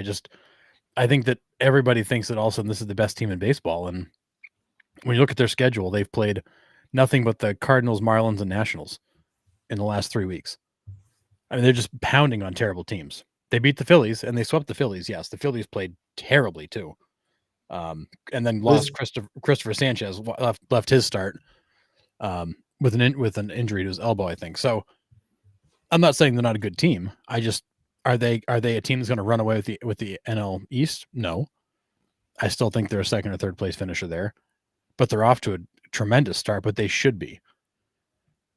I think that everybody thinks that all of a sudden this is the best team in baseball. And when you look at their schedule, they've played nothing but the Cardinals, Marlins, and Nationals in the last 3 weeks. I mean, they're just pounding on terrible teams. They beat the Phillies and they swept the Phillies. Yes, the Phillies played terribly too. And then lost Christopher Sanchez, left his start with an injury to his elbow, I think. So I'm not saying they're not a good team. I just are they a team that's going to run away with the NL East? No. I still think they're a second or third place finisher there, but they're off to a tremendous start. But they should be.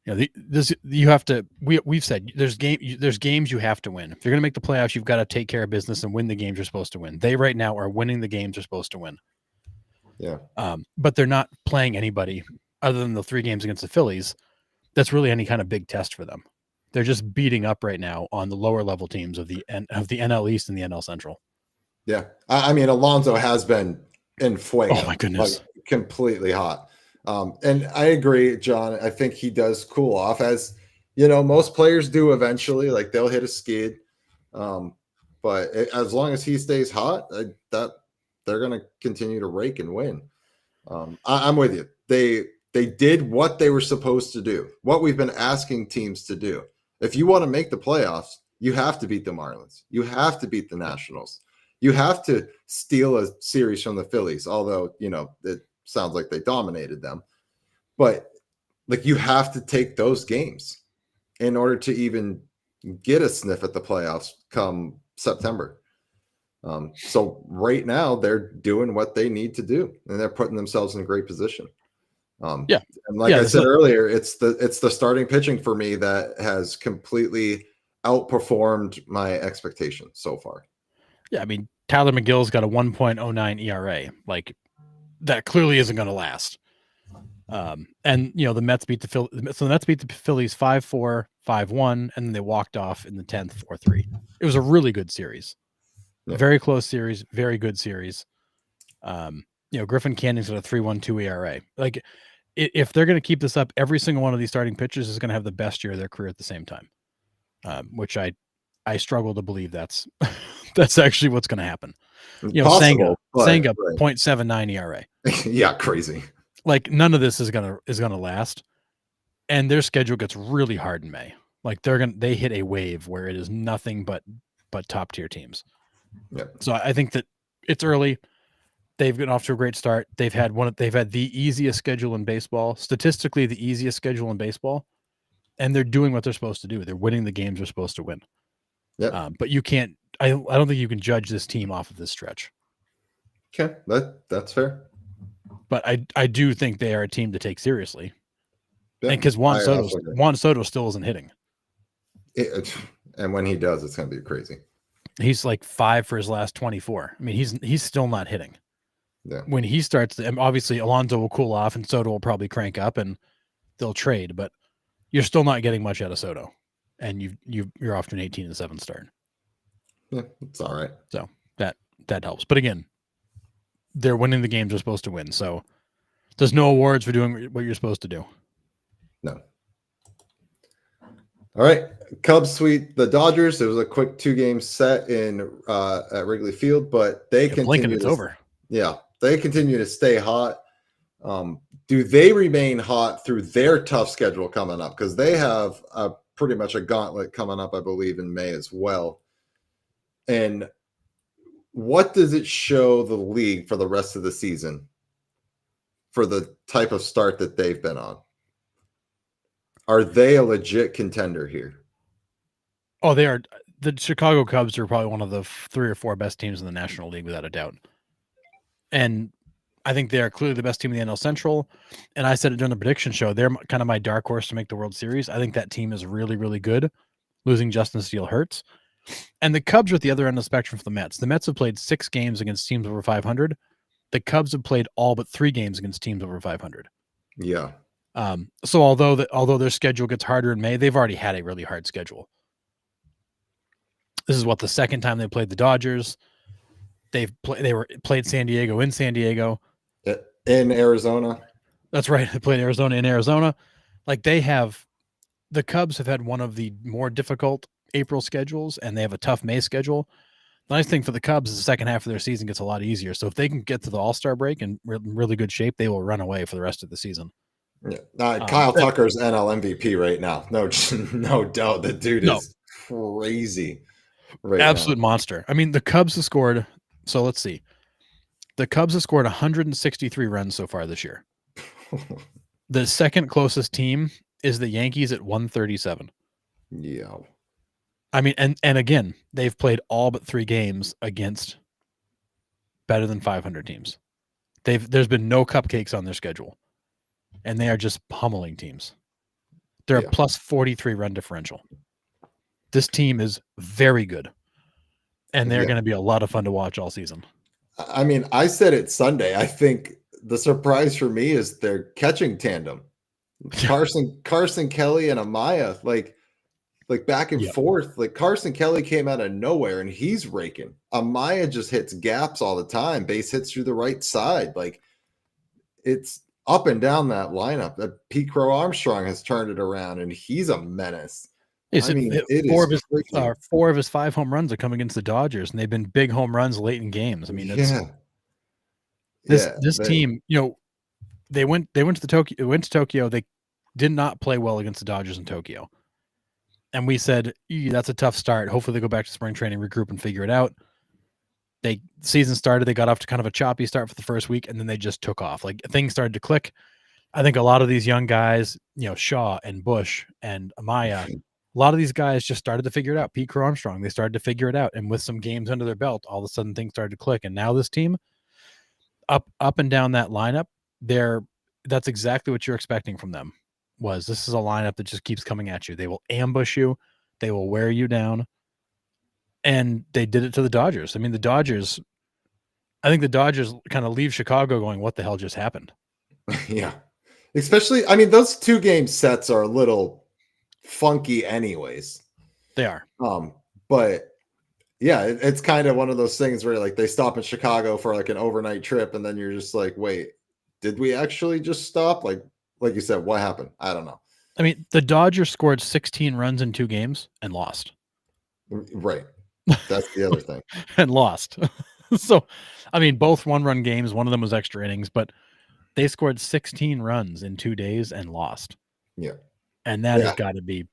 You have to. We've said there's games you have to win. If you're going to make the playoffs, you've got to take care of business and win the games you're supposed to win. They right now are winning the games they're supposed to win. Yeah. But they're not playing anybody other than the 3 games against the Phillies. That's really any kind of big test for them. They're just beating up right now on the lower level teams of the NL East and the NL Central. Yeah. I mean, Alonso has been in fuego. Oh my goodness. Like, completely hot. And I agree, John. I think he does cool off, as most players do eventually. Like, they'll hit a skid. But as long as he stays hot, that they're going to continue to rake and win. I'm with you. They did what they were supposed to do, what we've been asking teams to do. If you want to make the playoffs, you have to beat the Marlins. You have to beat the Nationals. You have to steal a series from the Phillies, although, it sounds like they dominated them. But, like, you have to take those games in order to even get a sniff at the playoffs come September. So right now they're doing what they need to do, and they're putting themselves in a great position. And like I said earlier, it's the starting pitching for me that has completely outperformed my expectations so far. Yeah, I mean, Tyler McGill's got a 1.09 ERA. Like, that clearly isn't going to last. And the Mets beat the Mets beat the Phillies 5-4, 5-1, and then they walked off in the 10th 4-3. It was a really good series. Yeah. Very close series, very good series. Griffin Cannon's got a 3.12 ERA. Like, if they're going to keep this up, every single one of these starting pitchers is going to have the best year of their career at the same time. Which I struggle to believe that's actually what's going to happen. Possible, Senga 0.79 ERA. Yeah, crazy. Like, none of this is gonna last, and their schedule gets really hard in May. Like, they hit a wave where it is nothing but top tier teams. Yeah. So I think that it's early. They've gotten off to a great start. They've had the easiest schedule in baseball, statistically the easiest schedule in baseball, and they're doing what they're supposed to do. They're winning the games they're supposed to win. Yeah. But you can't. I don't think you can judge this team off of this stretch. Okay, that's fair. But I do think they are a team to take seriously. Yeah, and because Juan Soto still isn't hitting. And when he does, it's going to be crazy. He's like 5 for his last 24. I mean, he's still not hitting. Yeah. When he starts, and obviously Alonso will cool off and Soto will probably crank up and they'll trade, but you're still not getting much out of Soto. And you're off to an 18-7 start. Yeah, it's all right. So that helps. But again, they're winning the games they're supposed to win. So there's no awards for doing what you're supposed to do. No. All right. Cubs sweep the Dodgers. It was a quick 2-game set in at Wrigley Field, but they continue it's over. Yeah, they continue to stay hot. Do they remain hot through their tough schedule coming up? Because they have pretty much a gauntlet coming up, I believe, in May as well. And what does it show the league for the rest of the season for the type of start that they've been on? Are they a legit contender here? Oh, they are. The Chicago Cubs are probably one of the 3 or 4 best teams in the National League, without a doubt. And I think they are clearly the best team in the NL Central. And I said it during the prediction show, they're kind of my dark horse to make the World Series. I think that team is really, really good. losing Justin Steele hurts. And the Cubs are at the other end of the spectrum for the Mets. The Mets have played 6 games against teams over 500. The Cubs have played all but 3 games against teams over 500. Yeah. So although their schedule gets harder in May, they've already had a really hard schedule. This is the second time they played the Dodgers. They played San Diego in San Diego. In Arizona. That's right. They played Arizona in Arizona. Like the Cubs have had one of the more difficult April schedules, and they have a tough May schedule. The nice thing for the Cubs is the second half of their season gets a lot easier. So if they can get to the All-Star break in really good shape, they will run away for the rest of the season. Yeah. Kyle Tucker's NL MVP right now. No doubt. The dude is crazy right Absolute now. monster. I mean, the Cubs have scored. So let's see. The Cubs have scored 163 runs so far this year. The second closest team is the Yankees at 137. Yeah. I mean, and again, they've played all but 3 games against better than 500 teams. There's been no cupcakes on their schedule, and they are just pummeling teams. They're a plus 43 run differential. This team is very good, and they're going to be a lot of fun to watch all season. I mean, I said it Sunday. I think the surprise for me is their catching tandem. Carson Kelly and Amaya, like back and forth. Like Carson Kelly came out of nowhere and he's raking. Amaya just hits gaps all the time. Base hits through the right side. Like it's up and down that lineup. That Pete Crow Armstrong has turned it around and he's a menace. I mean, four of his 5 home runs are coming against the Dodgers, and they've been big home runs late in games. I mean, this team, they went to Tokyo. They did not play well against the Dodgers in Tokyo. And we said, that's a tough start. Hopefully they go back to spring training, regroup, and figure it out. Season started. They got off to kind of a choppy start for the first week, and then they just took off. Like things started to click. I think a lot of these young guys, Shaw and Bush and Amaya, a lot of these guys just started to figure it out. Pete Crow Armstrong, they started to figure it out. And with some games under their belt, all of a sudden things started to click. And now this team, up and down that lineup, that's exactly what you're expecting from them. This is a lineup that just keeps coming at you. They will ambush you. They will wear you down. And they did it to the Dodgers. I mean, I think the Dodgers kind of leave Chicago going, what the hell just happened? Yeah. Especially, I mean, those 2 game sets are a little funky anyways. They are. But yeah, it's kind of one of those things where like they stop in Chicago for like an overnight trip and then you're just like, wait, did we actually just stop? Like you said, what happened? I don't know. I mean, the Dodgers scored 16 runs in 2 games and lost. Right. That's the other thing. And lost. So, I mean, both 1-run games, one of them was extra innings, but they scored 16 runs in 2 days and lost. Yeah. And that has got to be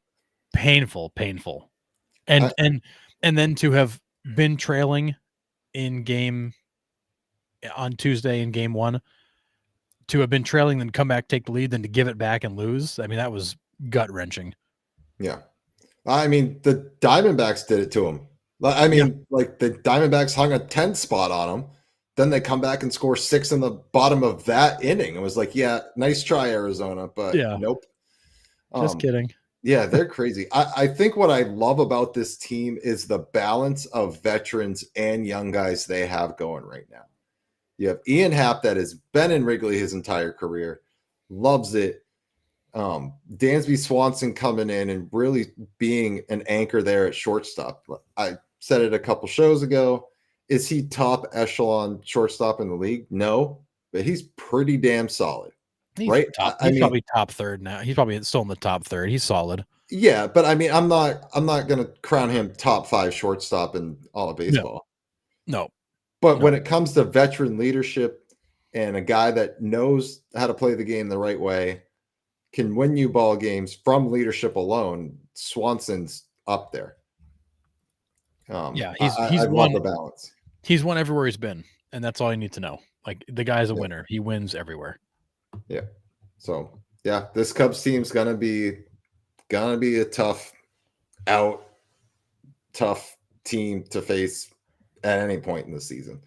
painful. And then to have been trailing on Tuesday in game 1, to have been trailing, then come back, take the lead, then to give it back and lose. I mean, that was gut-wrenching. Yeah. I mean, the Diamondbacks did it to him. I mean, like the Diamondbacks hung a 10 spot on them. Then they come back and score 6 in the bottom of that inning. It was like, nice try, Arizona, but nope. Just kidding. Yeah, they're crazy. I think what I love about this team is the balance of veterans and young guys they have going right now. You have Ian Happ that has been in Wrigley his entire career, loves it. Dansby Swanson coming in and really being an anchor there at shortstop. I said it a couple shows ago. Is he top echelon shortstop in the league? No, but he's pretty damn solid. He's right? He's probably top third now. He's probably still in the top third. He's solid. Yeah, but I mean, I'm not going to crown him top 5 shortstop in all of baseball. No. But when it comes to veteran leadership and a guy that knows how to play the game the right way, can win you ball games from leadership alone, Swanson's up there. He's won the balance. He's won everywhere he's been, and that's all you need to know. Like the guy's a winner. He wins everywhere. Yeah. So this Cubs team's gonna be a tough team to face at any point in the season.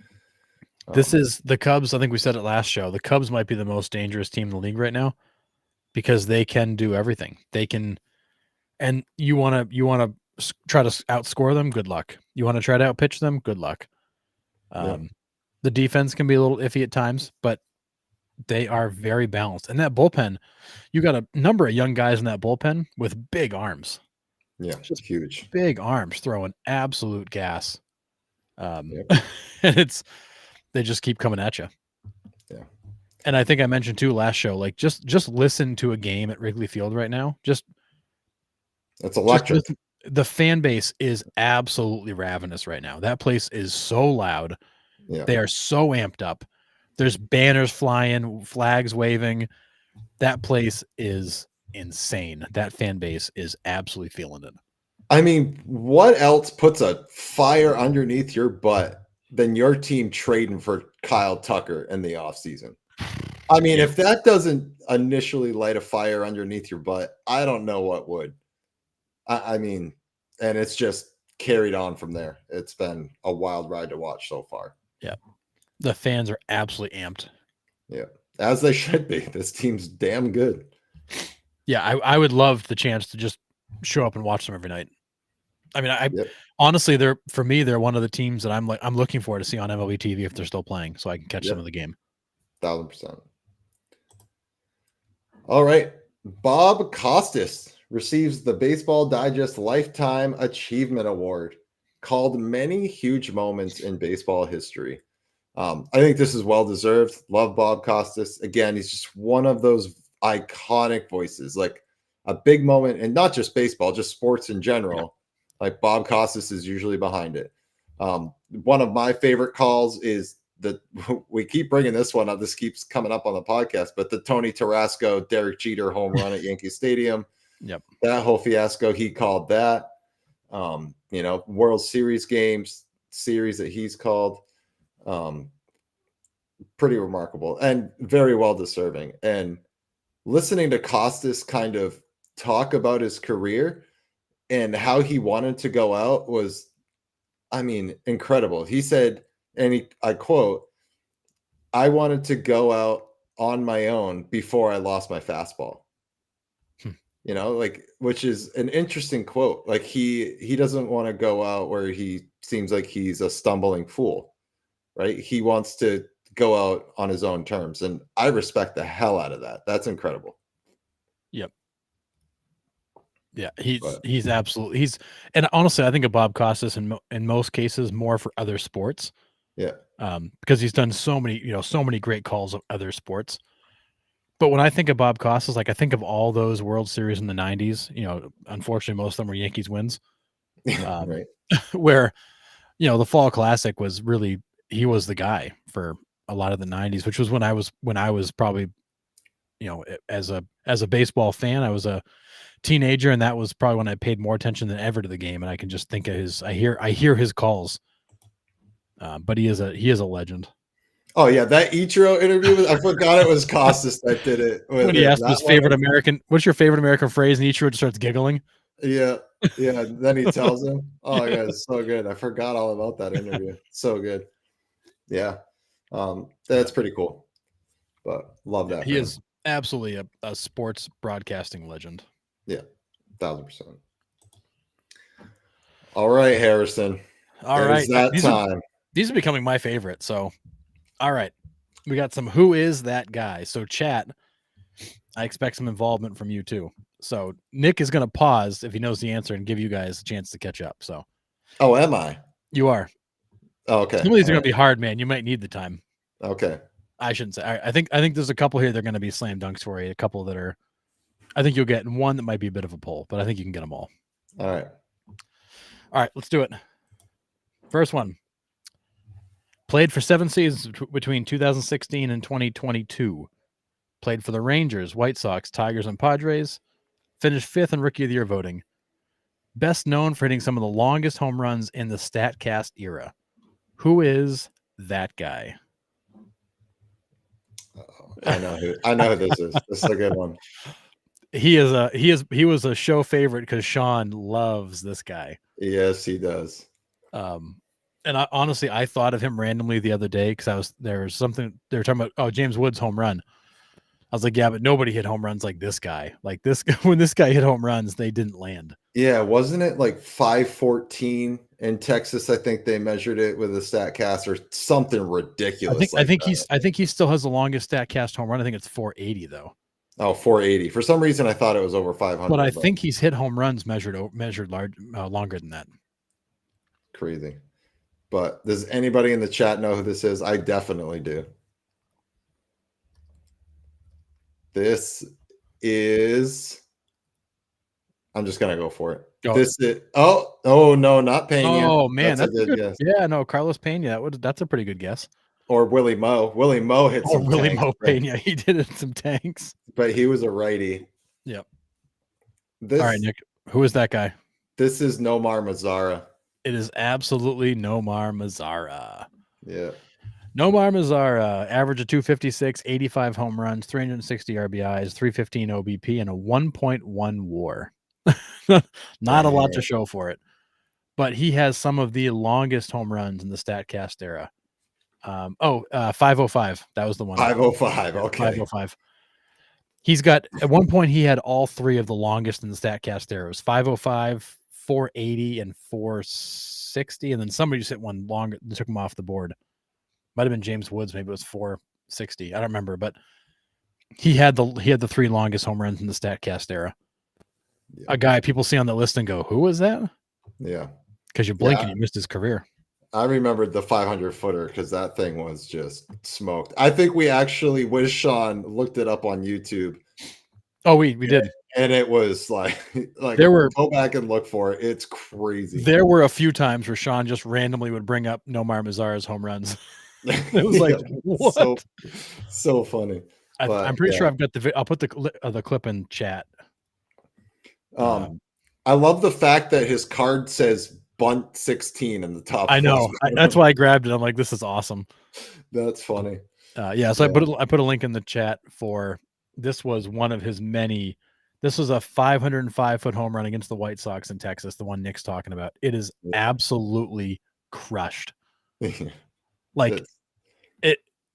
This is the Cubs. I think we said it last show. The Cubs might be the most dangerous team in the league right now because they can do everything. They can, and you want to try to outscore them, good luck. You want to try to outpitch them, good luck. The defense can be a little iffy at times, but they are very balanced. And that bullpen, you got a number of young guys in that bullpen with big arms. Yeah, Just huge. big arms throwing absolute gas. Yep. And they just keep coming at you. Yeah. And I think I mentioned too last show, like just listen to a game at Wrigley Field right now. It's electric. The fan base is absolutely ravenous right now. That place is so loud. Yeah. They are so amped up. There's banners flying, flags waving. That place is insane. That fan base is absolutely feeling it. I mean, what else puts a fire underneath your butt than your team trading for Kyle Tucker in the offseason? I mean, if that doesn't initially light a fire underneath your butt, I don't know what would. I mean, and it's just carried on from there. It's been a wild ride to watch so far. Yeah. The fans are absolutely amped. Yeah. As they should be. This team's damn good. Yeah, I would love the chance to just show up and watch them every night. I mean, honestly, they're one of the teams that I'm looking for to see on MLB TV if they're still playing, so I can catch some of the game. 1,000%. All right, Bob Costas receives the Baseball Digest Lifetime Achievement Award, called many huge moments in baseball history. I think this is well deserved. Love Bob Costas. Again, he's just one of those iconic voices, like a big moment, and not just baseball, just sports in general. Yeah. Like Bob Costas is usually behind it. One of my favorite calls is we keep bringing this one up. This keeps coming up on the podcast, but the Tony Tarasco, Derek Jeter home run at Yankee Stadium. Yep. That whole fiasco, he called that. World Series series that he's called. Pretty remarkable and very well deserving. And listening to Costas kind of talk about his career and how he wanted to go out was, I mean, incredible. He said, and I quote, "I wanted to go out on my own before I lost my fastball." Which is an interesting quote. Like he doesn't want to go out where he seems like he's a stumbling fool, right? He wants to go out on his own terms, and I respect the hell out of that. That's incredible. Yep. Yeah, he's absolutely and honestly, I think of Bob Costas in most cases more for other sports. Yeah. Because he's done so many great calls of other sports. But when I think of Bob Costas, like I think of all those World Series in the 90s, unfortunately most of them were Yankees wins. Right. Where, the Fall Classic was really, he was the guy for a lot of the 90s, which was when I was probably, as a baseball fan, I was a teenager, and that was probably when I paid more attention than ever to the game. And I can just think of I hear his calls. But he is a legend. Oh yeah, that Ichiro interview. I forgot it was Costas that did it. When he asked his favorite American, what's your favorite American phrase, and Ichiro just starts giggling. Yeah. Then he tells him, "Oh my God, it's so good." I forgot all about that interview. So good. Yeah, that's pretty cool. But love that. He is absolutely a sports broadcasting legend. Yeah, 1,000%. All right, Harrison. All right, it's that time. These are becoming my favorite. So, all right, we got some "Who is that guy?" So, chat, I expect some involvement from you too. So, Nick is going to pause if he knows the answer and give you guys a chance to catch up. So, oh, am I? You are. Oh, okay. Some of these are going to be hard, man. You might need the time. Okay. I shouldn't say. I think there's a couple here that are going to be slam dunks for you. A couple that are, I think you'll get, and one that might be a bit of a pull, but I think you can get them all. All right. All right, let's do it. First one. Played for 7 seasons between 2016 and 2022. Played for the Rangers, White Sox, Tigers, and Padres. Finished 5th in Rookie of the Year voting. Best known for hitting some of the longest home runs in the StatCast era. Who is that guy? I know who this is. This is a good one. He was a show favorite because Sean loves this guy. Yes, he does. And honestly, I thought of him randomly the other day because there was something they were talking about. Oh, James Woods' home run. I was like, yeah, but nobody hit home runs like this guy. Like this, when this guy hit home runs, they didn't land. Yeah, wasn't it like 514 in Texas? I think they measured it with a StatCast or something ridiculous I like think that. he still has the longest StatCast home run. I think it's 480 though. Oh, 480. For some reason, I thought it was over 500. But I think he's hit home runs measured large longer than that. Crazy. But does anybody in the chat know who this is? I definitely do. This is. I'm just gonna go for it. This is. Oh no, not Pena. Oh man, that's a good guess. Yeah, no, Carlos Pena. That's a pretty good guess. Or Willie Moe. Willie Moe hit some Willie tanks, Moe Pena. He did it in some tanks. but he was a righty. Yep. This. All right, Nick. Who is that guy? This is Nomar Mazara. It is absolutely Nomar Mazara. Yeah. Nomar Mazara, average of 256, 85 home runs, 360 RBIs, 315 OBP, and a 1.1 WAR. Not a lot to show for it, but he has some of the longest home runs in the StatCast era. 505. That was the one. 505. Okay. 505. He's got, at one point, he had all three of the longest in the StatCast era. It was 505, 480, and 460. And then somebody just hit one longer, took him off the board. Might have been James Woods. Maybe it was 460. I don't remember, but he had the three longest home runs in the StatCast era. Yeah. A guy people see on the list and go, who was that? Yeah. Because you blink and you missed his career. I remembered the 500-footer because that thing was just smoked. I think we actually, with Sean, looked it up on YouTube. Oh, we did. And it was like there were, go back and look for it. It's crazy. There were a few times where Sean just randomly would bring up Nomar Mazara's home runs. It was like, what? So funny. I'm pretty sure I've got I'll put the clip in chat. I love the fact that his card says bunt 16 in the top. I know. That's why I grabbed it. I'm like, this is awesome. That's funny. So I put a link in the chat for, this was one of his many. This was a 505-foot home run against the White Sox in Texas, the one Nick's talking about. It is absolutely crushed. Like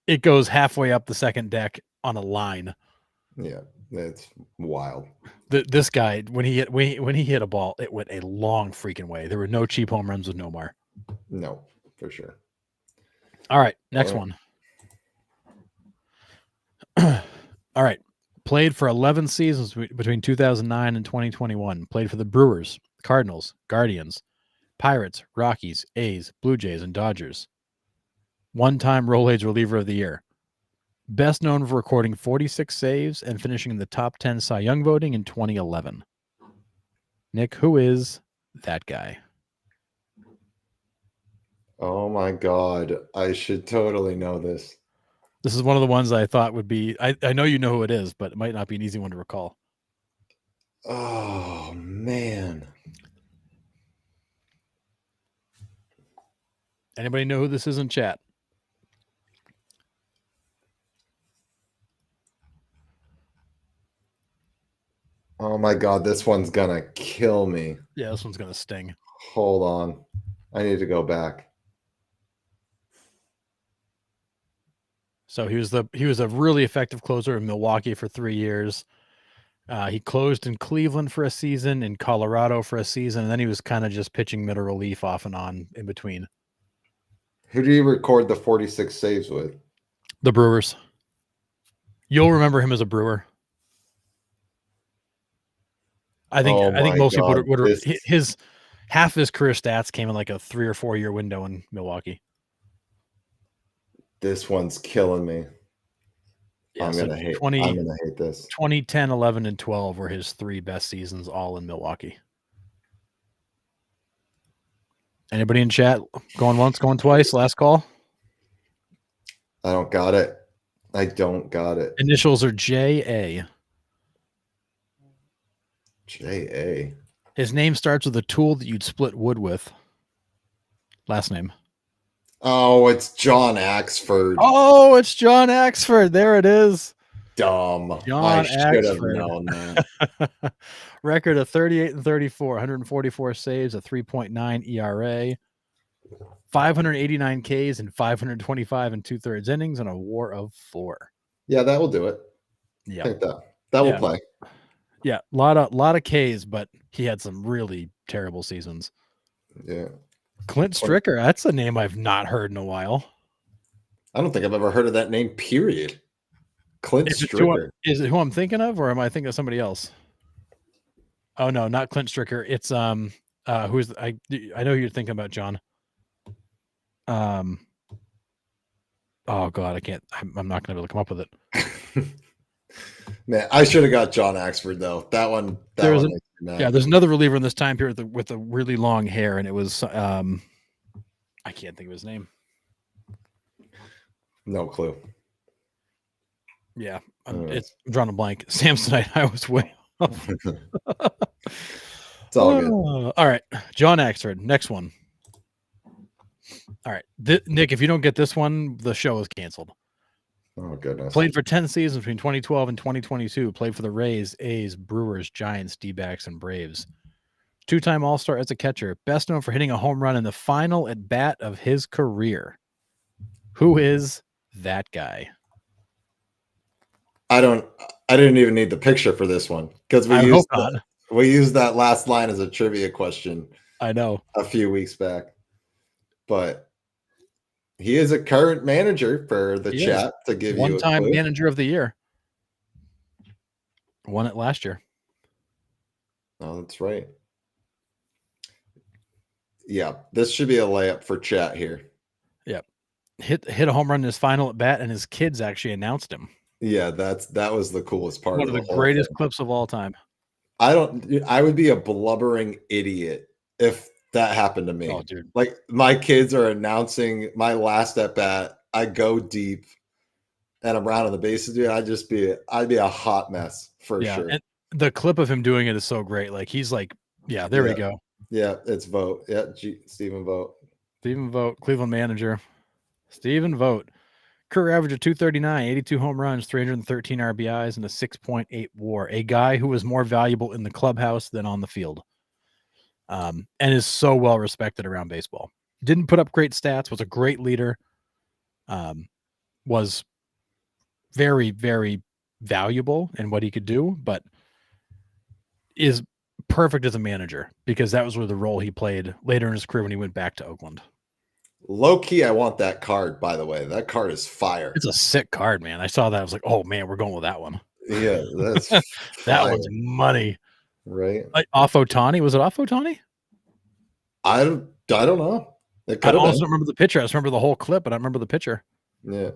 it goes halfway up the second deck on a line. Yeah, it's wild. This guy, when he hit a ball, it went a long freaking way. There were no cheap home runs with Nomar. No, for sure. All right, next one. All right. Played for 11 seasons between 2009 and 2021. Played for the Brewers, Cardinals, Guardians, Pirates, Rockies, A's, Blue Jays, and Dodgers. One-time Rolaids reliever of the year. Best known for recording 46 saves and finishing in the top 10 Cy Young voting in 2011. Nick, who is that guy? Oh my God. I should totally know this. This is one of the ones I thought would be, I know you know who it is, but it might not be an easy one to recall. Oh, man. Anybody know who this is in chat? Oh my God, this one's gonna kill me. Yeah, this one's gonna sting. Hold on. I need to go back. So he was a really effective closer in Milwaukee for 3 years. He closed in Cleveland for a season, in Colorado for a season, and then he was kind of just pitching middle relief off and on in between. Who did he record the 46 saves with? The Brewers. You'll remember him as a Brewer. I think most people would his half of his career stats came in like a 3 or 4 year window in Milwaukee. This one's killing me. Yeah, I'm gonna hate this. 2010, 11, and 12 were his 3 best seasons, all in Milwaukee. Anybody in chat going once, going twice? Last call. I don't got it. Initials are J.A. J.A. His name starts with a tool that you'd split wood with. Last name. Oh, it's John Axford. Oh, it's John Axford. There it is. Dumb. I should have known that. Record of 38 and 34, 144 saves, a 3.9 ERA, 589 Ks, and 525 and 2/3 innings, and a WAR of 4. Yeah, that will do it. Yeah. I think that will play. Yeah, a lot of Ks, but he had some really terrible seasons. Yeah. Clint Stricker, that's a name I've not heard in a while. I don't think I've ever heard of that name, period. Clint Stricker. Is it who I'm thinking of, or am I thinking of somebody else? Oh no, not Clint Stricker. It's who's I know who you're thinking about, John. Oh god, I can't. I'm not going to be able to come up with it. Man, I should have got John Axford though. That one. There's another reliever in this time period with the really long hair, and it was I can't think of his name. No clue. Yeah, I'm drawing a blank. Samsonite. I was way off. It's all good. All right, John Axford. Next one. All right, Nick. If you don't get this one, the show is canceled. Oh goodness. Played for 10 seasons between 2012 and 2022. Played for the Rays, A's, Brewers, Giants, D-backs, and Braves. Two-time All-Star as a catcher. Best known for hitting a home run in the final at bat of his career. Who is that guy? I didn't even need the picture for this one because we used that last line as a trivia question. I know. A few weeks back. But he is a current manager for the chat to give you a one-time manager of the year. Won it last year. Oh, that's right. Yeah, this should be a layup for chat here. Yep. Hit a home run in his final at bat, and his kids actually announced him. Yeah, that was the coolest part. One of the greatest clips of all time. I would be a blubbering idiot if that happened to me. Oh, dude. Like my kids are announcing my last at bat. I go deep and I'm rounding the bases, dude. I'd be a hot mess for sure. And the clip of him doing it is so great. Like he's like, yeah, there we go. Yeah, it's Vogt. Yeah, Stephen Vogt. Stephen Vogt, Cleveland manager. Stephen Vogt. Career average of 239, 82 home runs, 313 RBIs, and a 6.8 WAR. A guy who was more valuable in the clubhouse than on the field. And is so well respected around baseball. Didn't put up great stats, was a great leader, was very, very valuable in what he could do, but is perfect as a manager because that was where the role he played later in his career when he went back to Oakland. Low key, I want that card, by the way. That card is fire. It's a sick card, man. I saw that. I was like, oh, man, we're going with that one. Yeah, that's that one's money. Right. Like off Ohtani. Was it off Ohtani? I don't know. I also don't remember the pitcher. I just remember the whole clip, but I remember the pitcher. Yeah.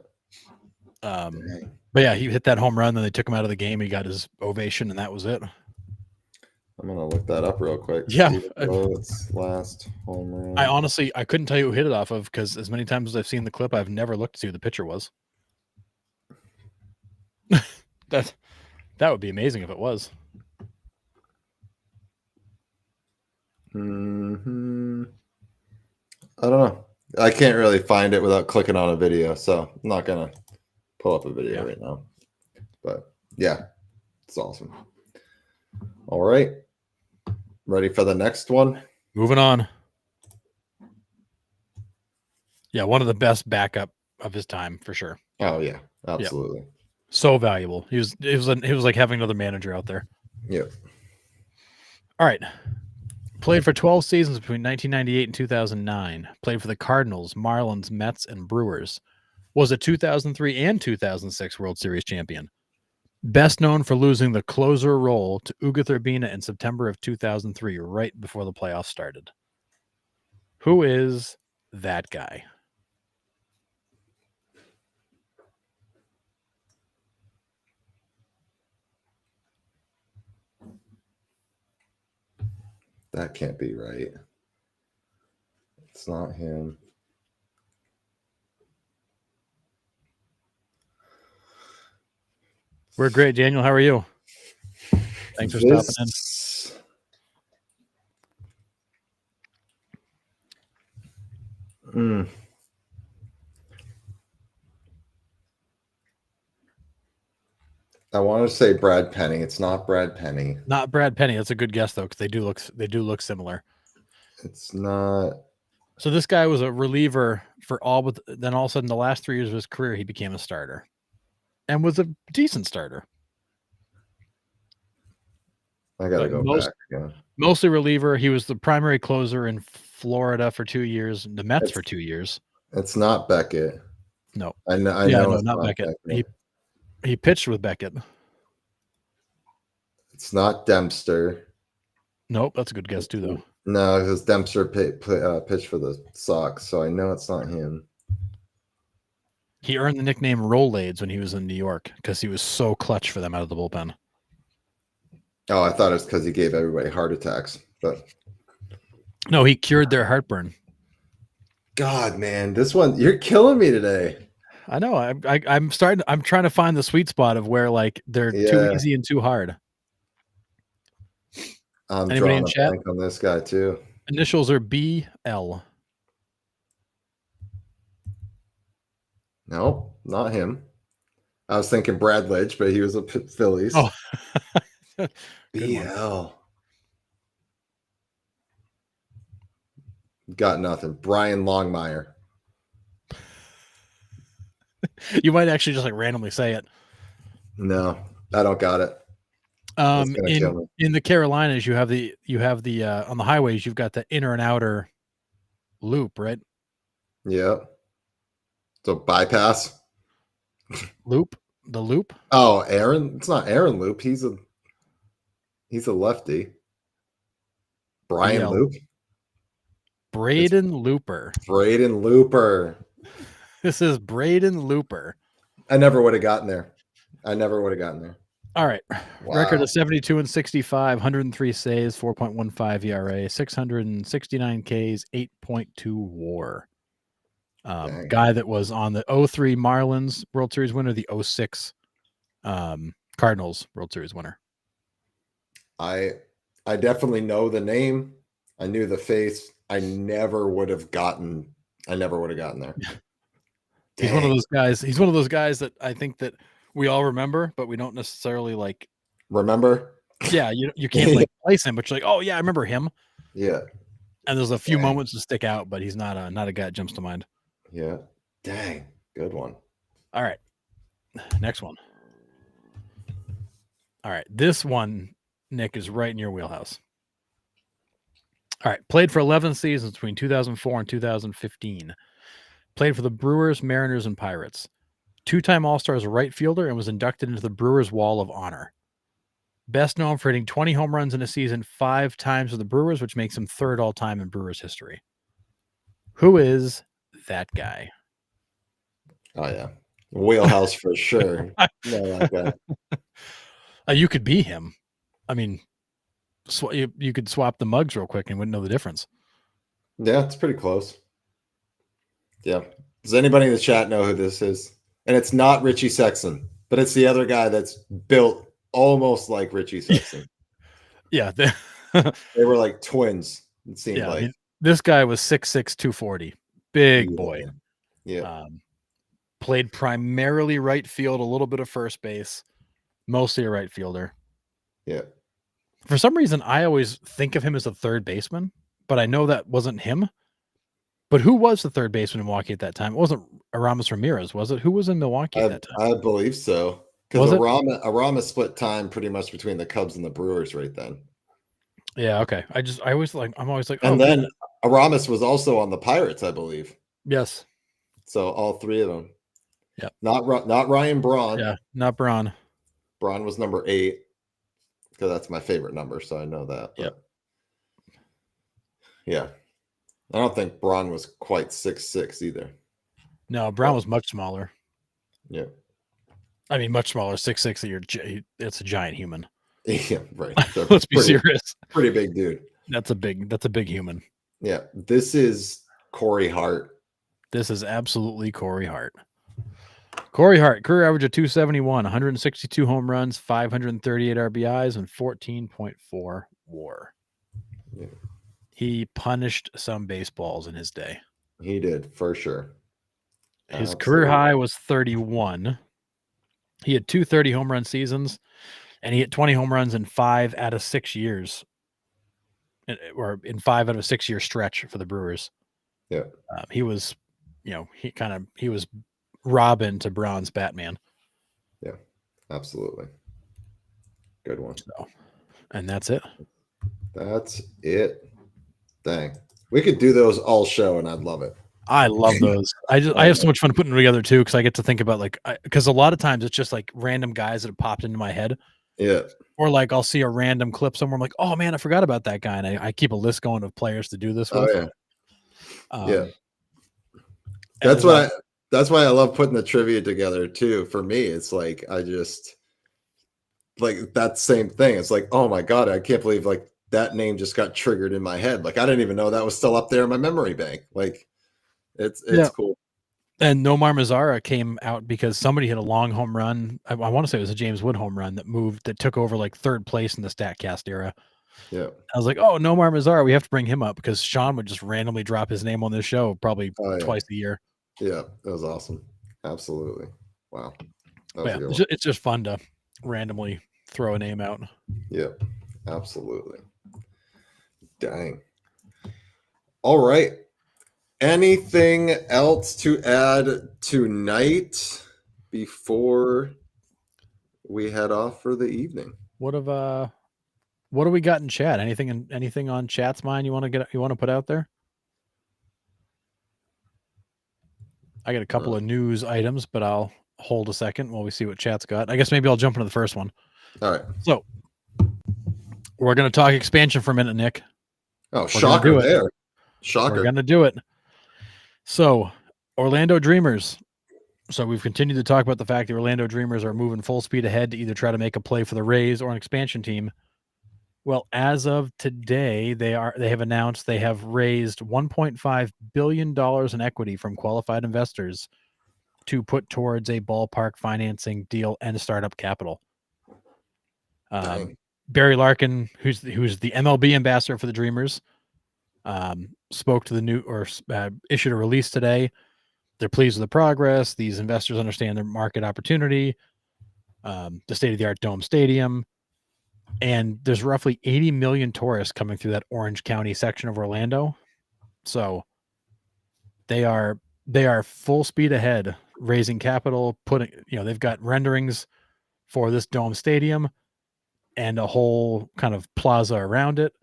But yeah, he hit that home run, then they took him out of the game. He got his ovation, and that was it. I'm gonna look that up real quick. Yeah. Last home run. I couldn't tell you who hit it off of because as many times as I've seen the clip, I've never looked to see who the pitcher was. That would be amazing if it was. I don't know. I can't really find it without clicking on a video, so I'm not gonna pull up a video right now. But yeah, it's awesome. All right. Ready for the next one? Moving on. Yeah, one of the best backup of his time for sure. Oh yeah, absolutely. Yep. So valuable. He was like having another manager out there. Yep. All right. Played for 12 seasons between 1998 and 2009. Played for the Cardinals, Marlins, Mets, and Brewers. Was a 2003 and 2006 World Series champion. Best known for losing the closer role to Uga Urbina in September of 2003, right before the playoffs started. Who is that guy? That can't be right. It's not him. We're great, Daniel. How are you? Thanks for stopping in. I want to say Brad Penny. It's not Brad Penny. Not Brad Penny. That's a good guess though, because they do look similar. It's not. So this guy was a reliever for all, but then all of a sudden, the last 3 years of his career, he became a starter, and was a decent starter. I gotta But go back again. mostly reliever. He was the primary closer in Florida for 2 years, the Mets It's for 2 years. it's not Beckett. No. I Yeah, know no, it's not not Beckett. Beckett. He pitched with Beckett. It's not Dempster. Nope, that's a good guess too, though. No, because Dempster pitched for the Sox, so I know it's not him. He earned the nickname Rolades when he was in New York because he was so clutch for them out of the bullpen. Oh, I thought it was because he gave everybody heart attacks. But no, he cured their heartburn. God, man, this one, you're killing me today. I know. I'm trying to find the sweet spot of where like they're too easy and too hard. I'm Anybody drawing in a chat? blank on this guy too. Initials are BL. No, not him. I was thinking Brad Lidge, but he was a Phillies. Oh, BL. Got nothing. Brian Longmire. You might actually just like randomly say it. No, I don't got it. In the Carolinas, you have the on the highways, you've got the inner and outer loop, right? Yep. So bypass. Loop. The loop. Oh, Aaron. It's not Aaron Loop. He's a lefty. Brian Loop. Braden Looper. Braden Looper. This is Braden Looper. I never would have gotten there. All right. Wow. Record of 72 and 65, 103 saves, 4.15 ERA, 669 Ks, 8.2 WAR. Guy that was on the 03 Marlins World Series winner, the 06 Cardinals World Series winner. I definitely know the name. I knew the face. I never would have gotten there. He's one of those guys. He's one of those guys that I think that we all remember, but we don't necessarily like remember. Yeah, you can't like place him, but you're like, oh yeah, I remember him. Yeah. And there's a few moments to stick out, but he's not a guy that jumps to mind. Yeah. Dang. Good one. All right. Next one. All right. This one, Nick, is right in your wheelhouse. All right. Played for 11 seasons between 2004 and 2015. Played for the Brewers, Mariners, and Pirates. Two-time All-Star as a right fielder and was inducted into the Brewers Wall of Honor. Best known for hitting 20 home runs in a season 5 times with the Brewers, which makes him third all-time in Brewers history. Who is that guy? Oh, yeah. Wheelhouse for sure. No, that guy. You could be him. I mean, you could swap the mugs real quick and wouldn't know the difference. Yeah, it's pretty close. Yeah. Does anybody in the chat know who this is? And it's not Richie Sexton, but it's the other guy that's built almost like Richie Sexton. Yeah. They were like twins, it seemed like. I mean, this guy was 6'6", 240. Big boy. Yeah. Played primarily right field, a little bit of first base, mostly a right fielder. Yeah. For some reason, I always think of him as a third baseman, but I know that wasn't him. But who was the third baseman in Milwaukee at that time? It wasn't Aramis Ramirez, was it? Who was in Milwaukee at that time? I believe so. Because Aramis split time pretty much between the Cubs and the Brewers right then. Yeah, okay. I'm always like, and then Aramis was also on the Pirates, I believe. Yes. So all three of them. Yeah. Not Ryan Braun. Yeah, not Braun. Braun was number 8 because that's my favorite number, so I know that. Yeah. Yeah. I don't think Braun was quite 6'6" either. No, Braun was much smaller. Yeah. I mean, much smaller. 6'6". It's a giant human. Yeah, right. Let's be serious. Pretty big dude. That's a big human. Yeah. This is Corey Hart. This is absolutely Corey Hart. Corey Hart, career average of 271, 162 home runs, 538 RBIs, and 14.4 WAR. Yeah. He punished some baseballs in his day. He did, for sure. His career high was 31. He had 2 30 home run seasons, and he hit 20 home runs in 5 out of 6 years, or in 5 out of a 6-year stretch for the Brewers. Yeah. He was, he was Robin to Braun's Batman. Yeah, absolutely. Good one. So, And that's it. That's it. Dang. We could do those all show and I'd love it. I love those. I have so much fun putting them together too, because I get to think about because a lot of times it's just like random guys that have popped into my head. Yeah. Or like I'll see a random clip somewhere. I'm like, oh man, I forgot about that guy, and I keep a list going of players to do this with. Oh yeah. Yeah. That's why I love putting the trivia together too. For me, it's like I just like that same thing. It's like, oh my God, I can't believe like that name just got triggered in my head. Like I didn't even know that was still up there in my memory bank. Like it's cool. And Nomar Mazara came out because somebody hit a long home run. I want to say it was a James Wood home run that took over like third place in the StatCast era. Yeah. I was like, oh, Nomar Mazara, we have to bring him up because Sean would just randomly drop his name on this show probably twice a year. Yeah, that was awesome. Absolutely. Wow. It's just fun to randomly throw a name out. Yeah, absolutely. Dang. All right. Anything else to add tonight before we head off for the evening? What do we got in chat? Anything on chat's mind you want to put out there? I got a couple of news items, but I'll hold a second while we see what chat's got. I guess maybe I'll jump into the first one. All right. So we're going to talk expansion for a minute, Nick. Oh, shocker there. Shocker. We're going to do it. So Orlando Dreamers. So we've continued to talk about the fact the Orlando Dreamers are moving full speed ahead to either try to make a play for the Rays or an expansion team. Well, as of today, they have announced they have raised $1.5 billion in equity from qualified investors to put towards a ballpark financing deal and startup capital. Barry Larkin, who's the MLB ambassador for the Dreamers, spoke to issued a release today. They're pleased with the progress. These investors understand their market opportunity, the state-of-the-art dome stadium. And there's roughly 80 million tourists coming through that Orange County section of Orlando. So they are full speed ahead, raising capital, they've got renderings for this dome stadium and a whole kind of plaza around it.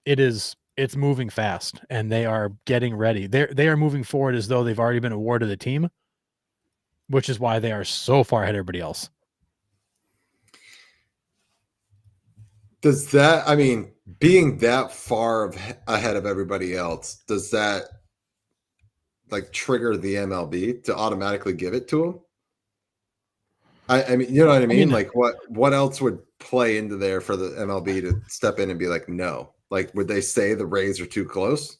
It's moving fast and they are getting ready. They are moving forward as though they've already been awarded a team, which is why they are so far ahead of everybody else. Does that, I mean, being that far ahead of everybody else, does that like trigger the MLB to automatically give it to them? I mean, you know what I mean? Like what else would play into there for the MLB to step in and be like, no? Like, would they say the Rays are too close?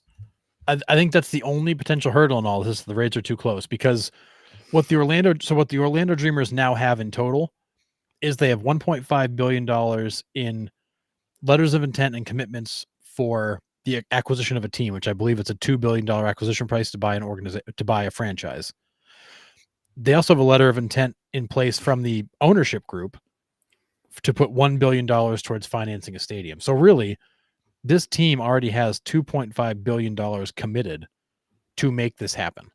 I think that's the only potential hurdle in all this. The Rays are too close because what the Orlando Dreamers now have in total is they have $1.5 billion in letters of intent and commitments for the acquisition of a team, which I believe it's a $2 billion acquisition price to buy a franchise. They also have a letter of intent in place from the ownership group to put $1 billion towards financing a stadium. So really, this team already has $2.5 billion committed to make this happen.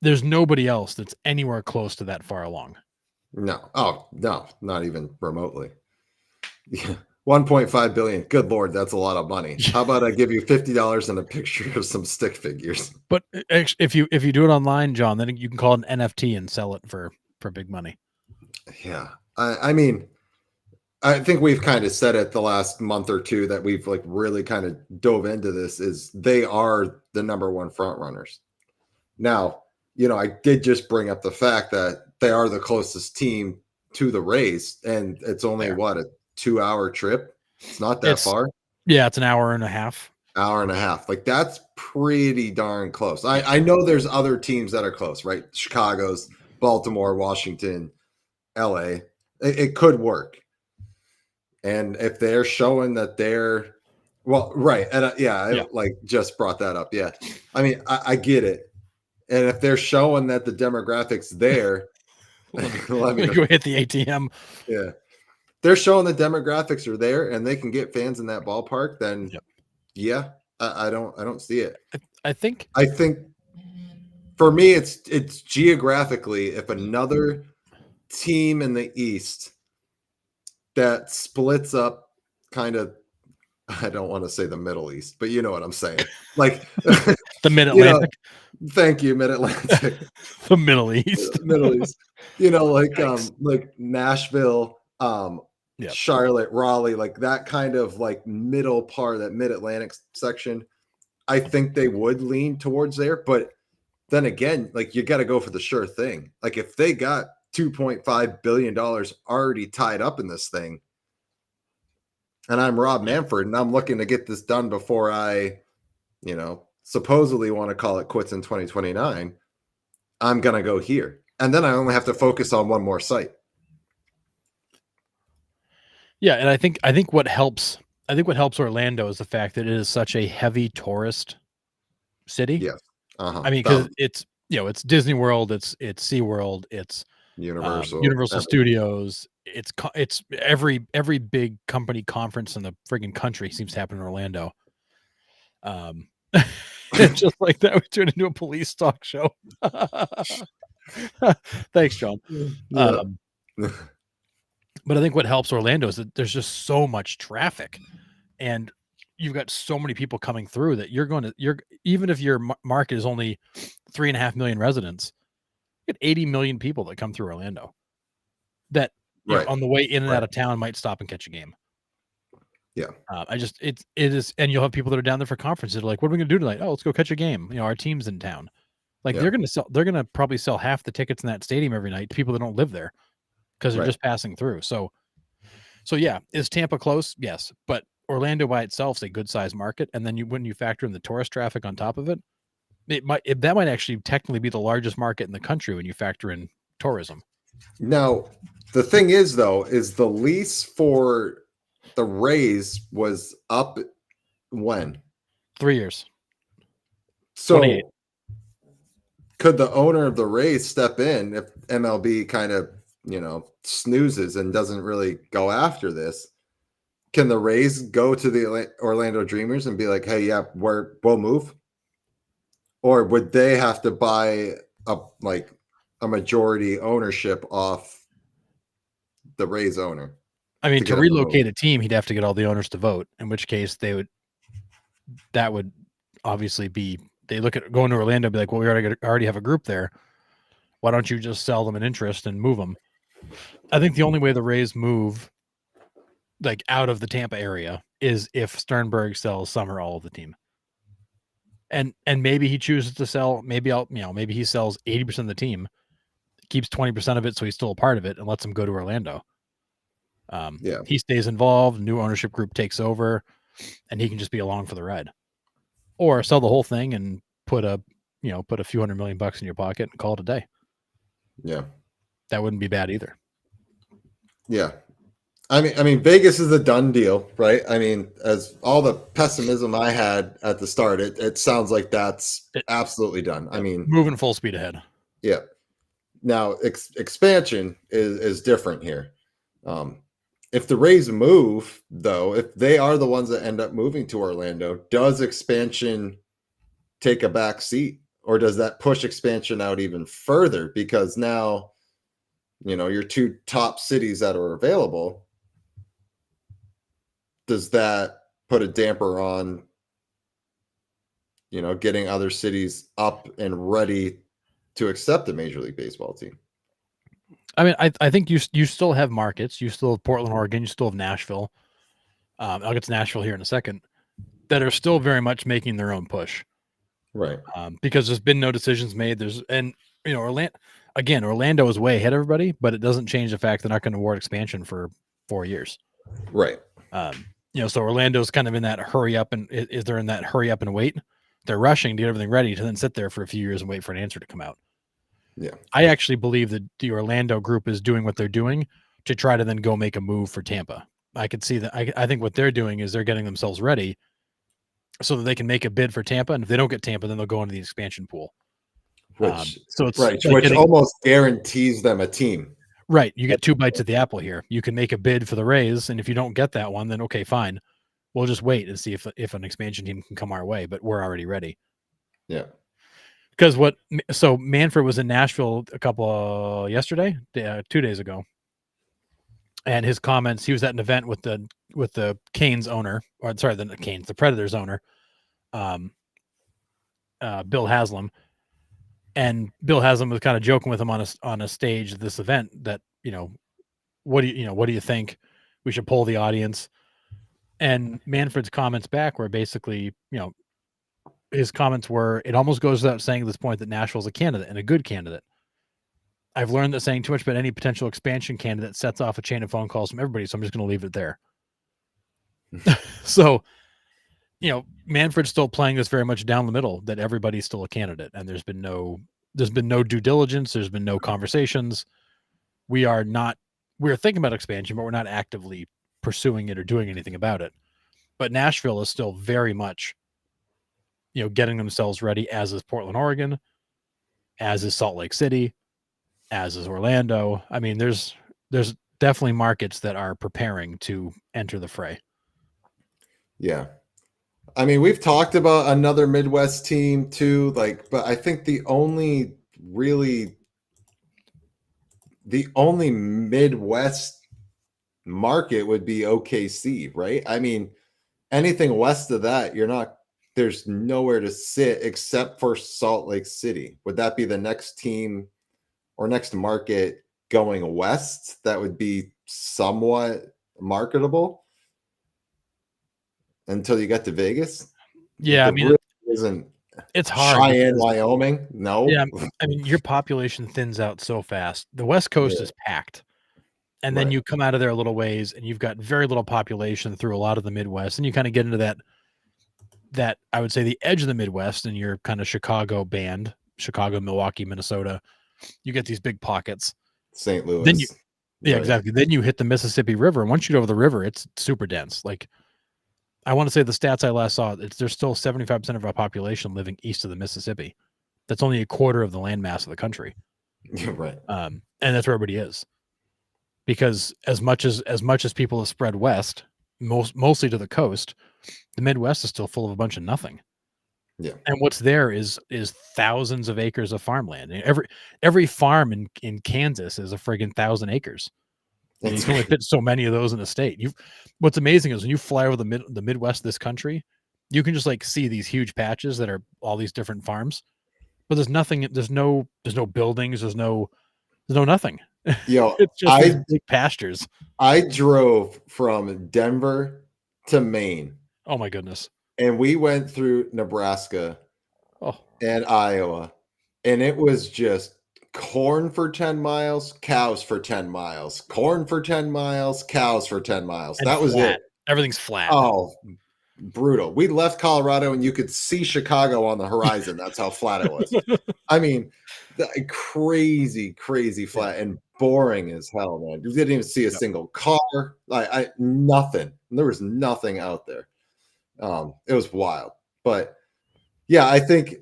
There's nobody else that's anywhere close to that far along. No. Oh, no, not even remotely. Yeah. 1.5 billion. Good Lord, that's a lot of money. How about I give you $50 and a picture of some stick figures? But if you do it online, John, then you can call it an NFT and sell it for big money. Yeah. I mean, I think we've kind of said it the last month or two that we've like really kind of dove into this is they are the number one front runners. Now, I did just bring up the fact that they are the closest team to the Rays, and it's only a 2-hour trip. It's not that far. Yeah, it's an hour and a half. Like that's pretty darn close. I know there's other teams that are close, right? Chicago's, Baltimore, Washington, LA. It could work. And if they're showing that they're right. And I like just brought that up. Yeah. I mean, I get it. And if they're showing that the demographics there, let me go hit the ATM. Yeah. They're showing the demographics are there and they can get fans in that ballpark, then I don't see it. I think for me it's geographically, if another team in the East that splits up kind of, I don't want to say the Middle East, but you know what I'm saying. Like The you know, Mid-Atlantic, thank you, Mid-Atlantic, the Middle East. Middle East. You know, Yikes. like Nashville, Yep. Charlotte, Raleigh, like that kind of like middle part, that Mid-Atlantic section. I think they would lean towards there, but then again, like you got to go for the sure thing. Like if they got $2.5 billion already tied up in this thing, and I'm Rob Manfred, and I'm looking to get this done before I, supposedly want to call it quits in 2029, I'm going to go here. And then I only have to focus on one more site. Yeah, and I think what helps Orlando is the fact that it is such a heavy tourist city. Yes. I mean, because it's it's Disney World, it's SeaWorld, it's Universal Studios, it's every big company conference in the friggin' country seems to happen in Orlando. Just like that, we turned into a police talk show. Thanks, John. Yeah. But I think what helps Orlando is that there's just so much traffic, and you've got so many people coming through that you're even if your market is only 3.5 million residents, you get 80 million people that come through Orlando that Right. on the way in and out of town might stop and catch a game. Yeah. It is, and you'll have people that are down there for conferences that are like, what are we going to do tonight? Oh, let's go catch a game. Our team's in town. Like they're going to probably sell half the tickets in that stadium every night to people that don't live there because they're just passing through. So yeah, is Tampa close? Yes, but Orlando by itself is a good sized market, and then when you factor in the tourist traffic on top of it, that might actually technically be the largest market in the country when you factor in tourism. Now, the thing is, though, is the lease for the Rays was up when? 3 years. So 28. Could the owner of the Rays step in if MLB kind of, snoozes and doesn't really go after this? Can the Rays go to the Orlando Dreamers and be like, hey, yeah, we'll move? Or would they have to buy a majority ownership off the Rays owner? I mean, to relocate a team, he'd have to get all the owners to vote, in which case that would obviously be, they look at going to Orlando and be like, well, we already have a group there. Why don't you just sell them an interest and move them? I think the only way the Rays move like out of the Tampa area is if Sternberg sells some or all of the team. And maybe he chooses to sell, maybe he sells 80% of the team, keeps 20% of it so he's still a part of it and lets him go to Orlando. He stays involved, new ownership group takes over, and he can just be along for the ride. Or sell the whole thing and put a few $100 million in your pocket and call it a day. Yeah. That wouldn't be bad either. Yeah. I mean, Vegas is a done deal, right? I mean, as all the pessimism I had at the start, it sounds like that's absolutely done. I mean, moving full speed ahead. Yeah. Now, expansion is different here. If the Rays move, though, if they are the ones that end up moving to Orlando, does expansion take a back seat, or does that push expansion out even further? Because now, your two top cities that are available, does that put a damper on, getting other cities up and ready to accept a Major League Baseball team? I mean, I think you still have markets. You still have Portland, Oregon. You still have Nashville. I'll get to Nashville here in a second. That are still very much making their own push, right? Because there's been no decisions made. Orlando is way ahead of everybody, but it doesn't change the fact they're not going to award expansion for 4 years, right? So Orlando's kind of in that hurry up and they're in that hurry up and wait. They're rushing to get everything ready to then sit there for a few years and wait for an answer to come out. Yeah. I actually believe that the Orlando group is doing what they're doing to try to then go make a move for Tampa. I could see that. I think what they're doing is they're getting themselves ready so that they can make a bid for Tampa. And if they don't get Tampa, then they'll go into the expansion pool. Which almost guarantees them a team. Right. You get 2 bites at the apple here. You can make a bid for the Rays. And if you don't get that one, then okay, fine. We'll just wait and see if an expansion team can come our way, but we're already ready. Yeah. Because Manfred was in Nashville yesterday, 2 days ago. and his comments. He was at an event with the Canes owner, or sorry, the Predators owner, Bill Haslam, and Bill Haslam was kind of joking with him on a stage at this event that, what do you think? We should poll the audience. And Manfred's comments back were basically, his comments were, it almost goes without saying at this point that Nashville's a candidate and a good candidate. I've learned that saying too much about any potential expansion candidate sets off a chain of phone calls from everybody, so I'm just going to leave it there. So, Manfred's still playing this very much down the middle, that everybody's still a candidate, and there's been no due diligence, there's been no conversations. We're thinking about expansion, but we're not actively pursuing it or doing anything about it. But Nashville is still very much, getting themselves ready, as is Portland, Oregon, as is Salt Lake City, as is Orlando. I mean, there's definitely markets that are preparing to enter the fray. Yeah. I mean, we've talked about another Midwest team too, but I think the only Midwest market would be OKC, right? I mean, anything west of that, there's nowhere to sit except for Salt Lake City. Would that be the next team or next market going west that would be somewhat marketable until you get to Vegas? Yeah, I mean, really isn't. It's hard. Cheyenne, Wyoming? No. Yeah, I mean, your population thins out so fast. The West Coast is packed. And then you come out of there a little ways and you've got very little population through a lot of the Midwest. And you kind of get into that I would say the edge of the Midwest, and your kind of Chicago band, Chicago, Milwaukee, Minnesota. You get these big pockets. St. Louis. Then exactly. Then you hit the Mississippi River. And once you get over the river, it's super dense. Like, I want to say the stats I last saw, there's still 75% of our population living east of the Mississippi. That's only a quarter of the landmass of the country. Right. And that's where everybody is. Because as much as people have spread west, mostly to the coast, the Midwest is still full of a bunch of nothing. Yeah. And what's there is thousands of acres of farmland. And every farm in Kansas is a friggin' 1,000 acres. And you can only fit so many of those in a state. What's amazing is when you fly over the Midwest of this country, you can just see these huge patches that are all these different farms. But there's nothing, there's no buildings, there's no nothing. It's just these big pastures. I drove from Denver to Maine. Oh my goodness. And we went through Nebraska and Iowa, and it was just corn for 10 miles, cows for 10 miles, corn for 10 miles, cows for 10 miles. And that was it. Everything's flat. Oh, brutal. We left Colorado and you could see Chicago on the horizon. That's how flat it was. I mean, crazy flat and boring as hell, man. You didn't even see a single car, nothing. There was nothing out there. It was wild. But yeah, I think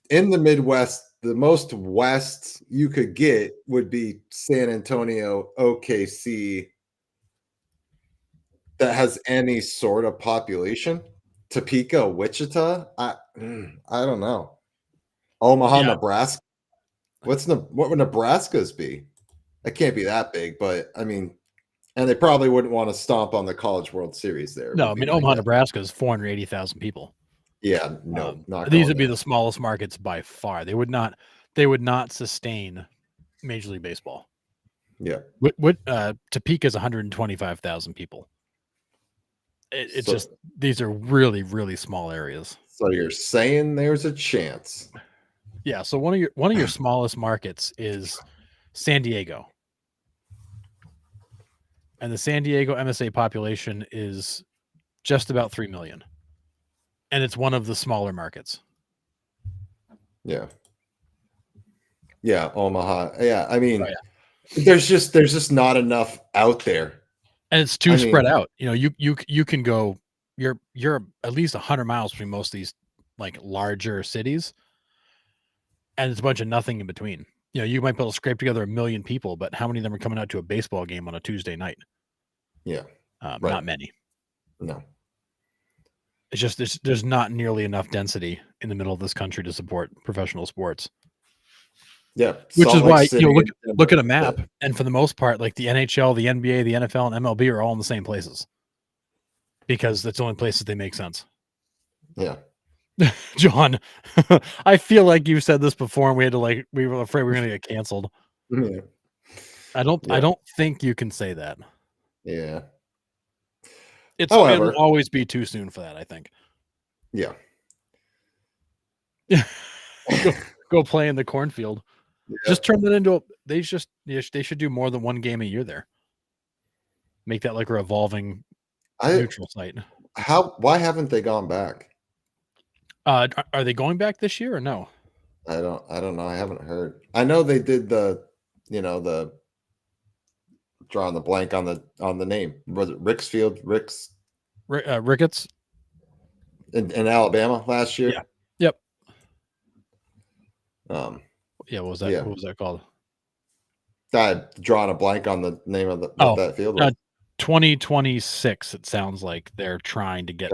in the Midwest, the most west you could get would be San Antonio, OKC, that has any sort of population. Topeka, Wichita, I don't know. Omaha, Nebraska. What would Nebraska's be? It can't be that big, but I mean, and they probably wouldn't want to stomp on the College World Series there. No, I mean, Omaha, Nebraska is 480,000 people. Yeah, no, not these would be the smallest markets by far. They would not sustain Major League Baseball. Yeah. Topeka is 125,000 people. It's just, these are really, really small areas. So you're saying there's a chance. Yeah. So one of your smallest markets is San Diego. And the San Diego MSA population is just about 3 million. And it's one of the smaller markets. Yeah. Yeah, Omaha. Yeah, I mean, there's just not enough out there. And it's too spread out. You can go, you're at least 100 miles between most of these larger cities, and it's a bunch of nothing in between. You might be able to scrape together 1 million people, but how many of them are coming out to a baseball game on a Tuesday night? Yeah. Not many. No. It's just there's not nearly enough density in the middle of this country to support professional sports. Yeah, Which is Salt Lake why, City. look at a map, and for the most part, like the NHL, the NBA, the NFL, and MLB are all in the same places because that's the only places they make sense. Yeah. John, I feel like you said this before, and we were afraid we were going to get canceled. Yeah. I don't think you can say that. Yeah. It'll always be too soon for that, I think. Yeah. Go play in the cornfield. Yeah. Just turn that into they should do more than one game a year there. Make that like a revolving neutral site. Why haven't they gone back? Are they going back this year or no? I don't know. I haven't heard. I know they did the drawing the blank on the name. Was it Rick's Ricketts in Alabama last year? Yeah. Yep. What was that? Yeah. What was that called? I drawing a blank on the name of what that field was. 2026. It sounds like they're trying to get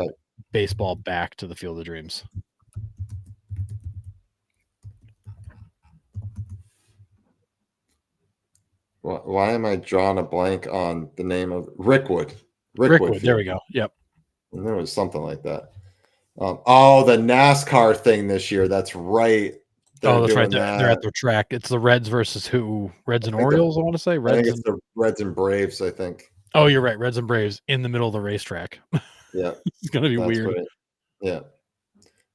baseball back to the Field of Dreams. Why am I drawing a blank on the name of Rickwood? Rickwood. There we go. Yep. And there was something like that. The NASCAR thing this year. That's right. That's right. They're at their track. It's the Reds versus who? Reds and Orioles, I want to say. I think it's the Reds and Braves, I think. Oh, you're right. Reds and Braves in the middle of the racetrack. Yeah. It's going to be weird. Yeah.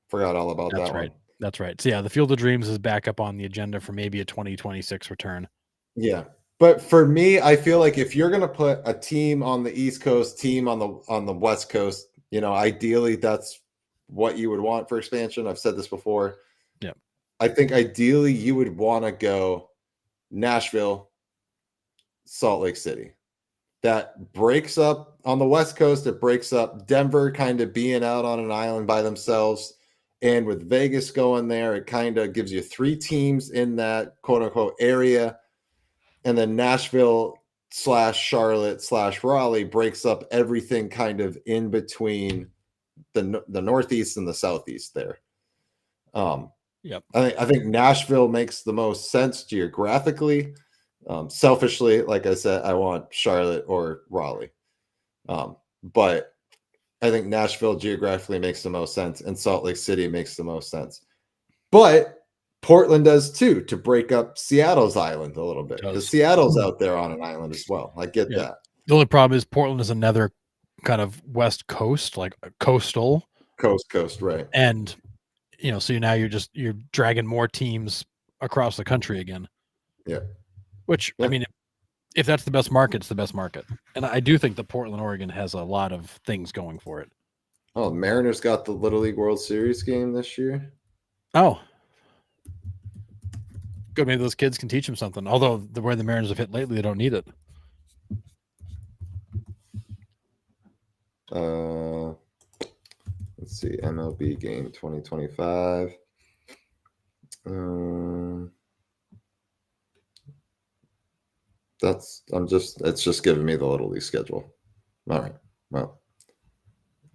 Forgot all about that right. one. That's right. So, yeah, the Field of Dreams is back up on the agenda for maybe a 2026 return. Yeah. But for me, I feel like if you're going to put a team on the East Coast, team on the West Coast, ideally that's what you would want for expansion. I've said this before. Yeah. I think ideally you would want to go Nashville, Salt Lake City. That breaks up on the West Coast. It breaks up Denver kind of being out on an island by themselves. And with Vegas going there, it kind of gives you 3 teams in that quote unquote area. And then Nashville / Charlotte / Raleigh breaks up everything kind of in between the Northeast and the Southeast there. Yep. I think Nashville makes the most sense geographically. Selfishly, like I said, I want Charlotte or Raleigh. But I think Nashville geographically makes the most sense, and Salt Lake City makes the most sense. But Portland does too, to break up Seattle's island a little bit, because Seattle's out there on an island as well. I get that. The only problem is Portland is another kind of West Coast, like a coastal. Coast, right. And, so now you're dragging more teams across the country again. Yeah. Which, I mean, if that's the best market, it's the best market. And I do think that Portland, Oregon has a lot of things going for it. Oh, Mariners got the Little League World Series game this year. Oh. Good. Maybe those kids can teach them something. Although the way the Mariners have hit lately, they don't need it. Let's see. MLB game 2025. It's just giving me the Little League schedule. All right. Well.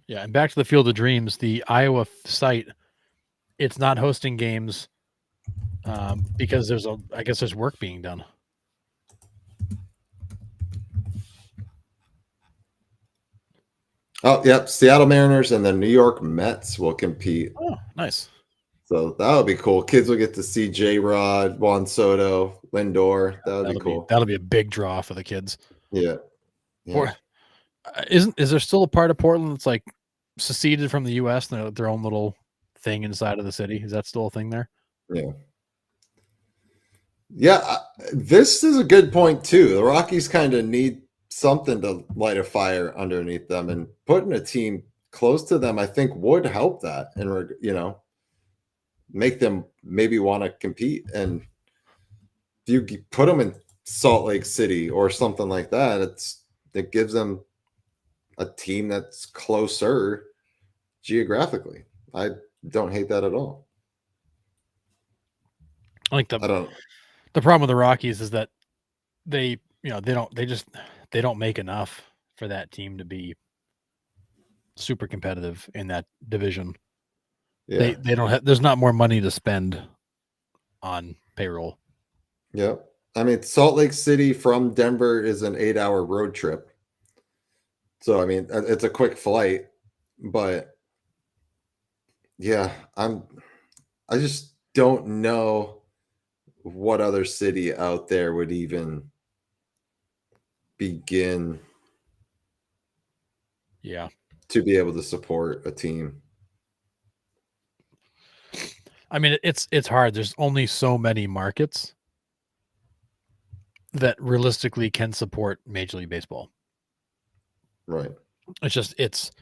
Yeah, and back to the Field of Dreams, the Iowa site, it's not hosting games because there's work being done. Oh, yep. Seattle Mariners and the New York Mets will compete. Oh, nice. So that'll be cool. Kids will get to see J-Rod, Juan Soto, Lindor. That'll be cool. That'll be a big draw for the kids. Yeah. Is there still a part of Portland that's like seceded from the U.S. and their own little thing inside of the city? Is that still a thing there? Yeah. Yeah. This is a good point too. The Rockies kind of need something to light a fire underneath them, and putting a team close to them, I think, would help that, and make them maybe want to compete. And if you put them in Salt Lake City or something like that, it gives them a team that's closer geographically. I don't hate that at all. The problem with the Rockies is that they don't make enough for that team to be super competitive in that division. Yeah. They don't have, there's not more money to spend on payroll. Yep. I mean, Salt Lake City from Denver is an 8-hour road trip. So I mean, it's a quick flight, but yeah, I just don't know what other city out there would even begin Yeah. to be able to support a team. I mean, it's hard. There's only so many markets that realistically can support Major League Baseball. Right. It's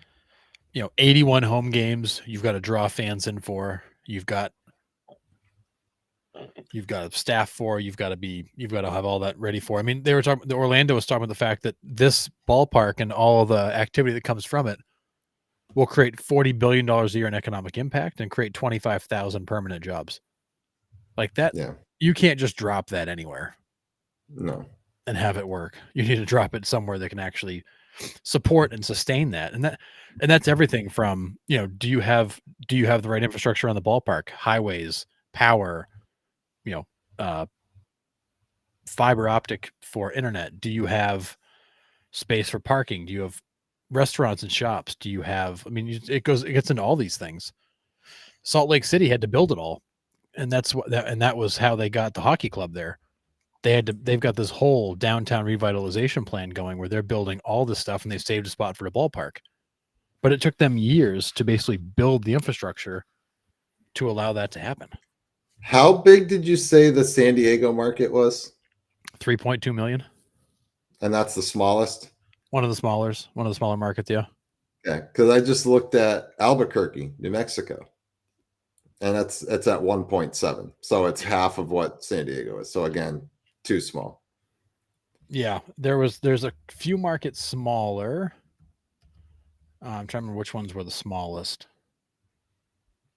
81 home games you've got to draw fans in for. You've got a staff for. You've got to have all that ready for. I mean, Orlando was talking about the fact that this ballpark and all of the activity that comes from it will create $40 billion a year in economic impact and create 25,000 permanent jobs. Like that, Yeah. you can't just drop that anywhere No. and have it work. You need to drop it somewhere that can actually support and sustain that. And that's everything from, do you have the right infrastructure on the ballpark, highways, power, uh, fiber optic for internet? Do you have space for parking? Do you have restaurants and shops? Do you have, I mean, it gets into all these things. Salt Lake City had to build it all. And that was how they got the hockey club there. They've got this whole downtown revitalization plan going where they're building all this stuff and they've saved a spot for the ballpark. But it took them years to basically build the infrastructure to allow that to happen. How big did you say the San Diego market was? 3.2 million. And that's the smallest? One of the smaller markets, yeah. Yeah, because I just looked at Albuquerque, New Mexico. And it's at 1.7. So it's half of what San Diego is. So again, too small. Yeah, there's a few markets smaller. I'm trying to remember which ones were the smallest.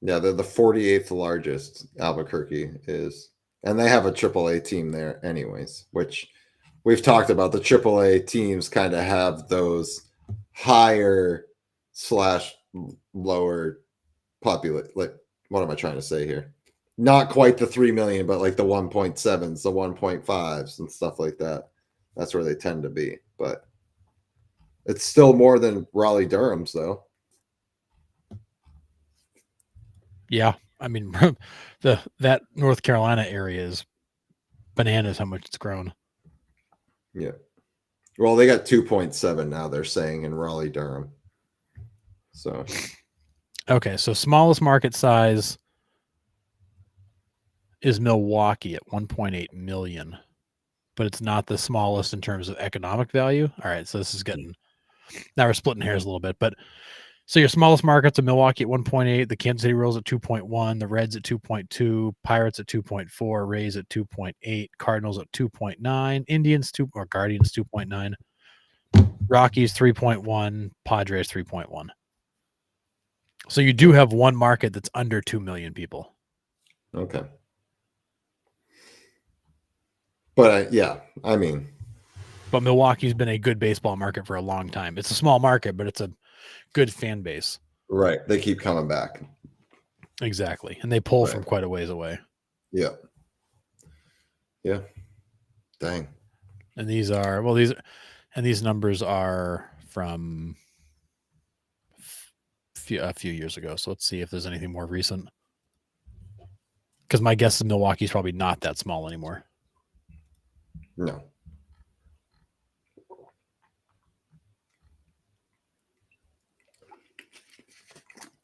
Yeah, they're the 48th largest. Albuquerque is, and they have a AAA team there, anyways. Which we've talked about. The AAA teams kind of have those higher / lower populate. Like, what am I trying to say here? Not quite the 3 million, but like the 1.7s, the 1.5s, and stuff like that. That's where they tend to be, but it's still more than Raleigh Durham's, though. Yeah, I mean, that North Carolina area is bananas how much it's grown. Yeah. Well, they got 2.7 now, they're saying, in Raleigh Durham. So, okay, so smallest market size is Milwaukee at 1.8 million, but it's not the smallest in terms of economic value. All right, so this is getting, now we're splitting hairs a little bit, but so your smallest markets are Milwaukee at 1.8, the Kansas City Royals at 2.1, the Reds at 2.2, Pirates at 2.4, Rays at 2.8, Cardinals at 2.9, Indians or Guardians 2.9, Rockies 3.1, Padres 3.1. So you do have one market that's under 2 million people. okay. But yeah, I mean, but Milwaukee's been a good baseball market for a long time. It's a small market, but it's a good fan base. right. They keep coming back. Exactly. And they pull Right. from quite a ways away. Yeah. Yeah. Dang. And these numbers are from a few years ago. So let's see if there's anything more recent. Because my guess is Milwaukee's probably not that small anymore. No.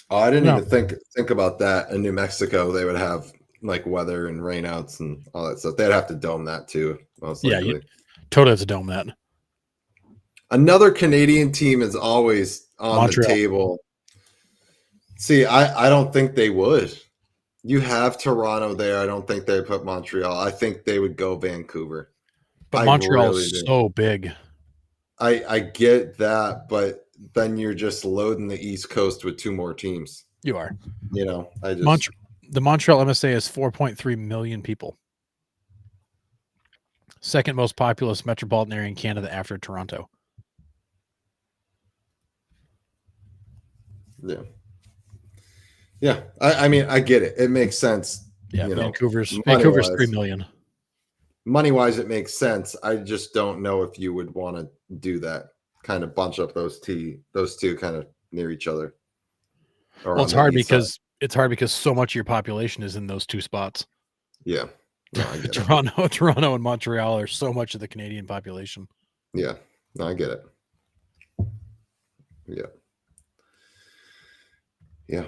Oh, I didn't even think about that. In New Mexico, they would have like weather and rainouts and all that stuff. They'd have to dome that too, most likely. Yeah, totally have to dome that. Another Canadian team is always on Montreal. the table. See, I don't think they would. You have Toronto there. I don't think they put Montreal. I think they would go Vancouver. But Montreal is so big. I get that, but then you're just loading the East Coast with 2 more teams. You are. The Montreal MSA is 4.3 million people. Second most populous metropolitan area in Canada after Toronto. Yeah. Yeah. I mean, I get it. It makes sense. Yeah. Vancouver's 3 million. money-wise, it makes sense. I just don't know if you would want to do that, kind of bunch up those two kind of near each other. Or Well, on the east side. it's hard because so much of your population is in those two spots. Yeah. No, I get Toronto and Montreal are so much of the Canadian population. it. Yeah. No, I get it. Yeah. Yeah.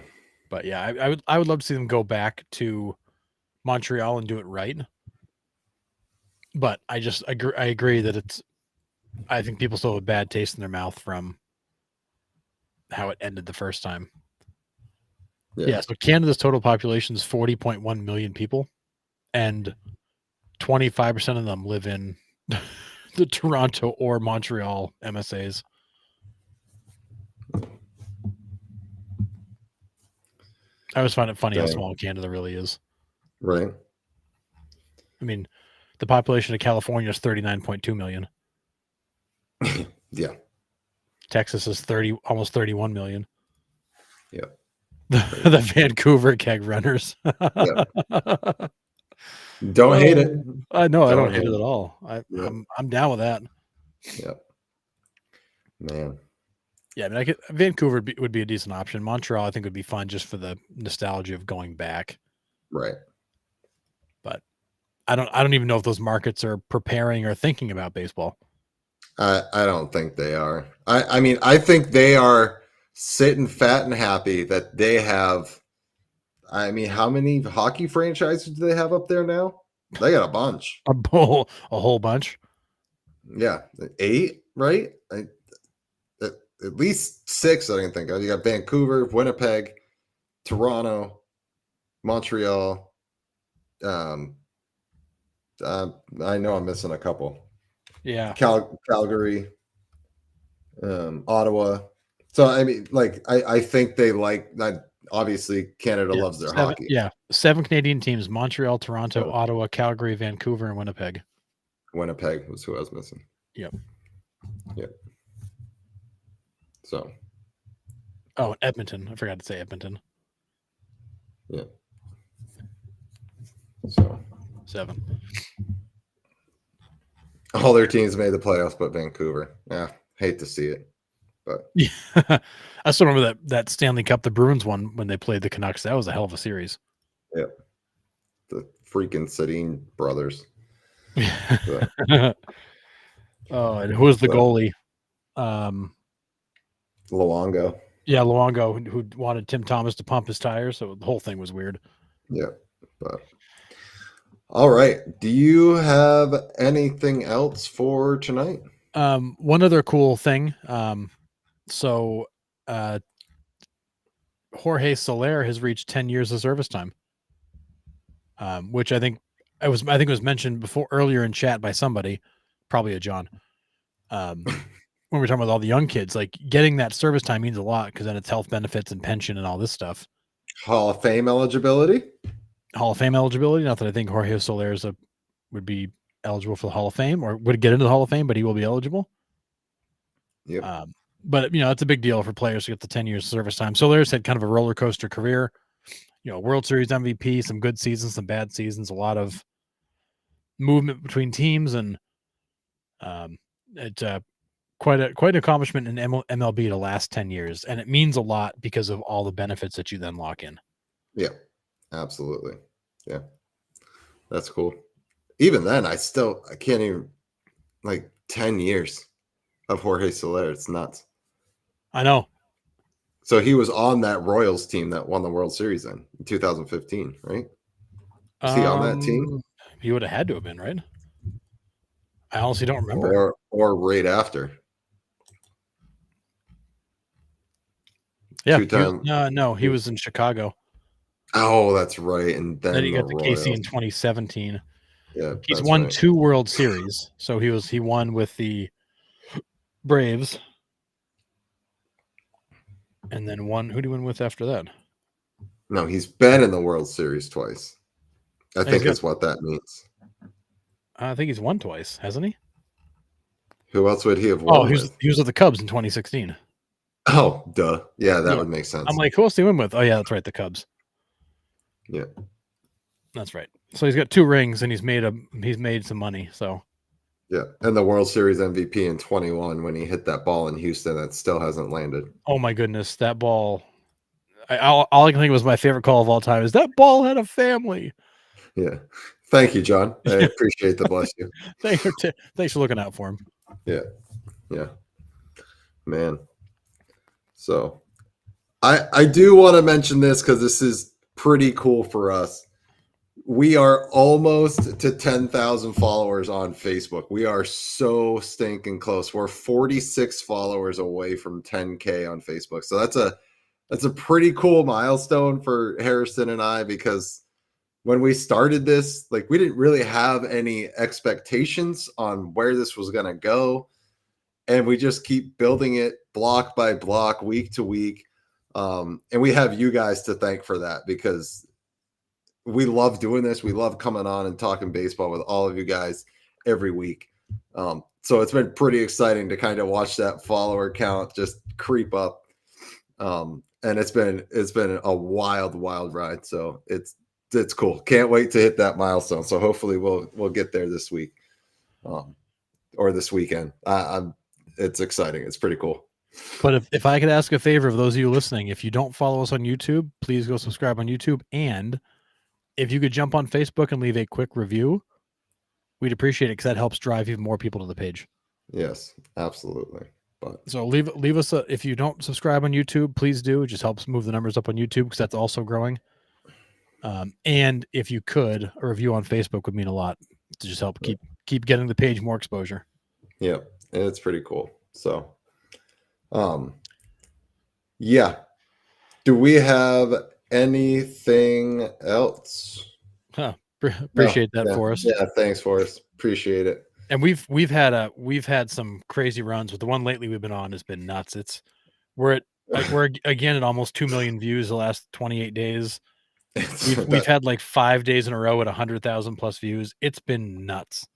But yeah, I would love to see them go back to Montreal and do it right. But I agree that I think people still have a bad taste in their mouth from how it ended the first time. Yeah, so Canada's total population is 40.1 million people, and 25% of them live in the Toronto or Montreal MSAs. I always find it funny how small Canada really is. Right. I mean, the population of California is 39.2 million. Yeah. Texas is almost 31 million. Yeah. The Vancouver keg runners. Don't hate it. I know. I don't hate it at all. I'm down with that. Yeah. Man. Yeah, I mean, Vancouver would be a decent option. Montreal, I think, would be fun just for the nostalgia of going back. Right. But I don't even know if those markets are preparing or thinking about baseball. I don't think they are. I mean, I think they are sitting fat and happy that they have. I mean, how many hockey franchises do they have up there now? They got a bunch. A whole bunch. Yeah, 8, right? At least 6, I can think of. You got Vancouver, Winnipeg, Toronto, Montreal. I know I'm missing a couple. Yeah. Calgary, Ottawa. So, I mean, like, I think they like that. Obviously, Canada loves their hockey. Yeah. 7 Canadian teams: Montreal, Toronto, Ottawa, Calgary, Vancouver, and Winnipeg. Winnipeg was who I was missing. Yep. So. Oh, Edmonton. I forgot to say Edmonton. Yeah. So. 7. All their teams made the playoffs, but Vancouver. Yeah, hate to see it, but yeah, I still remember that Stanley Cup the Bruins won when they played the Canucks. That was a hell of a series. Yeah, the freaking Sedin brothers. Oh, and who was the goalie? Luongo. Yeah, Luongo, who wanted Tim Thomas to pump his tires. So the whole thing was weird. Yeah, but. All right. Do you have anything else for tonight? One other cool thing. So Jorge Soler has reached 10 years of service time. Which I think it was mentioned earlier in chat by somebody, probably a John. When we're talking about all the young kids, like getting that service time means a lot because then it's health benefits and pension and all this stuff. Hall of Fame eligibility. Not that I think Jorge Soler would be eligible for the Hall of Fame or would get into the Hall of Fame, but he will be eligible. Yeah. But it's a big deal for players to get the 10 years of service time. Soler's had kind of a roller coaster career. World Series MVP, some good seasons, some bad seasons, a lot of movement between teams, and it's quite an accomplishment in MLB to last 10 years, and it means a lot because of all the benefits that you then lock in. Yeah, absolutely. Yeah, that's cool. Even then, I can't even, like, 10 years of Jorge Soler. It's nuts. I know. So he was on that Royals team that won the World Series in 2015, right? Was he on that team? He would have had to have been, right? I honestly don't remember. Or right after. Yeah. He was in Chicago. Oh, that's right. And then he got the KC in 2017. Yeah, he's won 2 World Series. So he won with the Braves. And then who did he win with after that? No, he's been in the World Series twice. I think that's what that means. I think he's won twice, hasn't he? Who else would he have won? He was with the Cubs in 2016. Oh, duh. Yeah, that would make sense. I'm like, who else did he win with? Oh, yeah, that's right, the Cubs. Yeah. That's right. So he's got 2 rings and he's made some money. So Yeah, and the World Series MVP in 21 when he hit that ball in Houston that still hasn't landed. oh my goodness, that ball! All I can think was my favorite call of all time is that ball had a family. Yeah, thank you, John. I appreciate the bless you. Thanks for looking out for him. Yeah, man. So I do want to mention this because this is pretty cool for us. We are almost to 10,000 followers on Facebook. We are so stinking close. We're 46 followers away from 10K on Facebook. So that's a pretty cool milestone for Harrison and I, because when we started this, like, we didn't really have any expectations on where this was going to go. And we just keep building it block by block, week to week. And we have you guys to thank for that, because we love doing this. We love coming on and talking baseball with all of you guys every week. So it's been pretty exciting to kind of watch that follower count just creep up. And it's been a wild ride. So it's cool. Can't wait to hit that milestone. So hopefully we'll get there this week, or this weekend. It's exciting. It's pretty cool. But if I could ask a favor of those of you listening, if you don't follow us on YouTube, please go subscribe on YouTube. And if you could jump on Facebook and leave a quick review, we'd appreciate it, because that helps drive even more people to the page. Yes, absolutely. But so leave us if you don't subscribe on YouTube, please do. It just helps move the numbers up on YouTube, because that's also growing. And if you could, a review on Facebook would mean a lot to just help keep getting the page more exposure. Yeah, it's pretty cool. So, yeah. Do we have anything else? Appreciate that, Forrest. Yeah, thanks, Forrest. Appreciate it. And we've had some crazy runs, but the one lately we've been on has been nuts. We're again at almost 2 million views the last 28 days. We've had like 5 days in a row at 100,000 plus views. It's been nuts.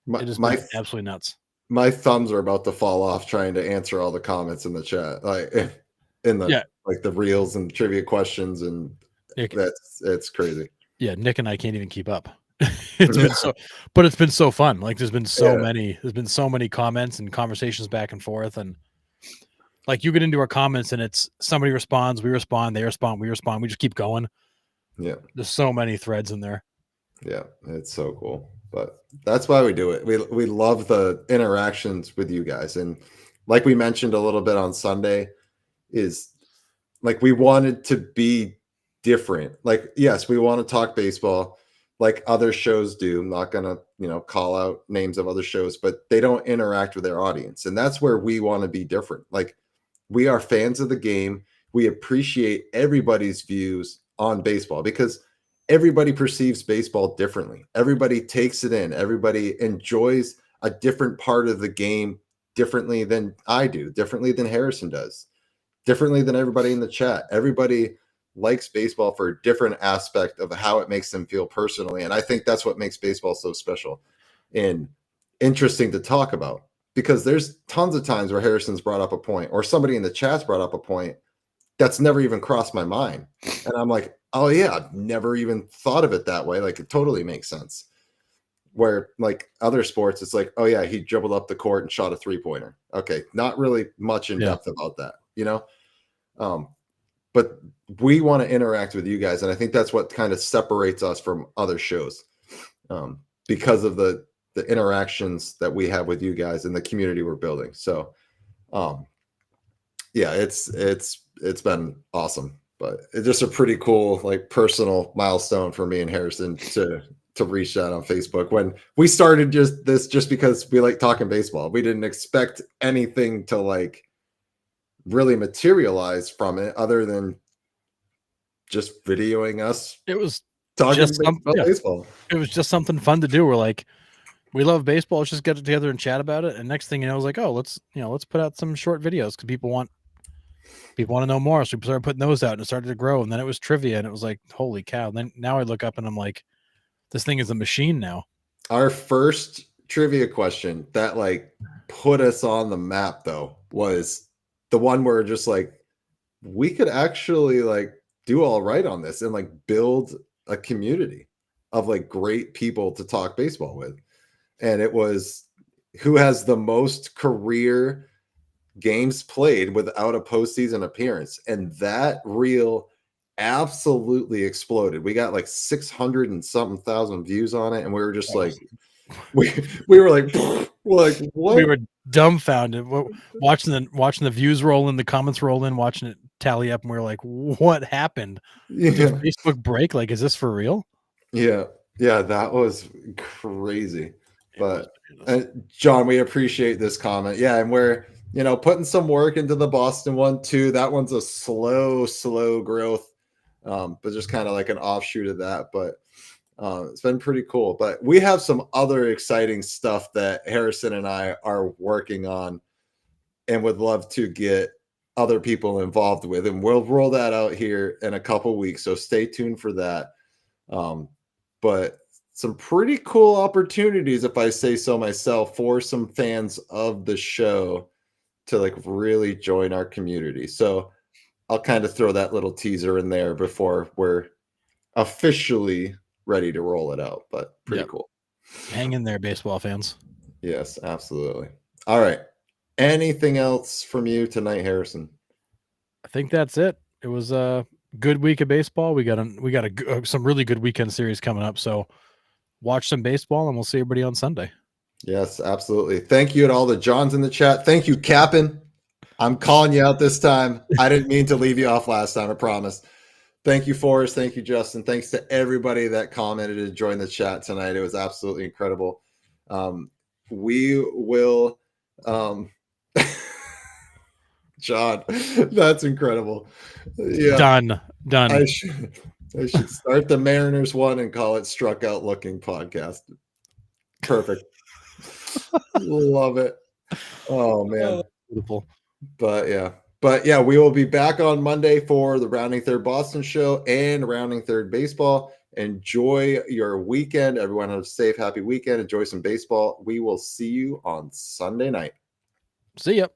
It has been absolutely nuts. My thumbs are about to fall off trying to answer all the comments in the chat, like in the like the reels and trivia questions, and it's crazy. Yeah, Nick and I can't even keep up. It's been so fun. Like there's been so many comments and conversations back and forth, and like you get into our comments and it's somebody responds, we respond, they respond, we respond, we just keep going. Yeah, there's so many threads in there. Yeah, it's so cool. But that's why we do it. We love the interactions with you guys. And like we mentioned a little bit on Sunday, is like we wanted to be different. Like, yes, we want to talk baseball like other shows do. I'm not gonna, call out names of other shows, but they don't interact with their audience. And that's where we want to be different. Like, we are fans of the game. We appreciate everybody's views on baseball, because everybody perceives baseball differently. Everybody takes it in. Everybody enjoys a different part of the game differently than I do, differently than Harrison does, differently than everybody in the chat. Everybody likes baseball for a different aspect of how it makes them feel personally. And I think that's what makes baseball so special and interesting to talk about, because there's tons of times where Harrison's brought up a point, or somebody in the chat's brought up a point that's never even crossed my mind. And I'm like, oh yeah, I've never even thought of it that way. Like, it totally makes sense. Where like other sports, it's like, oh yeah, he dribbled up the court and shot a 3-pointer. Okay, not really much in depth about that, but we want to interact with you guys. And I think that's what kind of separates us from other shows, because of the interactions that we have with you guys and the community we're building. So yeah, it's been awesome. But it's just a pretty cool, like, personal milestone for me and Harrison to reach that on Facebook. When we started just because we like talking baseball, we didn't expect anything to like really materialize from it, other than just videoing us. It was talking baseball. It was just something fun to do. We're like, we love baseball. Let's just get together and chat about it. And next thing you know, I was like, oh, let's put out some short videos, because people want to know more. So we started putting those out, and it started to grow. And then it was trivia, and it was like, holy cow. And then now I look up and I'm like, this thing is a machine now. Our first trivia question that like put us on the map, though, was the one where just like, we could actually like do all right on this and like build a community. of like great people to talk baseball with. And it was who has the most career games played without a postseason appearance. And that reel absolutely exploded. We got like 600 and something thousand views on it. And we were just like, we were like what? We were dumbfounded watching the views roll in, the comments roll in, watching it tally up, and we were like, what happened? Yeah. Did Facebook break? Like, is this for real? Yeah, that was crazy. But John, we appreciate this comment. Yeah, and we're putting some work into the Boston one too. That one's a slow growth, but just kind of like an offshoot of that. But it's been pretty cool. But we have some other exciting stuff that Harrison and I are working on and would love to get other people involved with. And we'll roll that out here in a couple weeks. So stay tuned for that. But some pretty cool opportunities, if I say so myself, for some fans of the show to like really join our community. So I'll kind of throw that little teaser in there before we're officially ready to roll it out, but pretty cool. Hang in there, baseball fans. Yes, absolutely. All right. Anything else from you tonight, Harrison? I think that's it. It was a good week of baseball. We got some really good weekend series coming up. So watch some baseball, and we'll see everybody on Sunday. Yes, absolutely. Thank you to all the Johns in the chat. Thank you, Cap'n. I'm calling you out this time. I didn't mean to leave you off last time, I promise. Thank you, Forrest. Thank you, Justin. Thanks to everybody that commented and joined the chat tonight. It was absolutely incredible. We will John, that's incredible. Yeah. Done. I should start the Mariners one and call it Struck Out Looking Podcast. Perfect. Love it. Oh man. Beautiful. But yeah, we will be back on Monday for the Rounding Third Boston show and Rounding Third Baseball. Enjoy your weekend. Everyone have a safe, happy weekend. Enjoy some baseball. We will see you on Sunday night. See ya.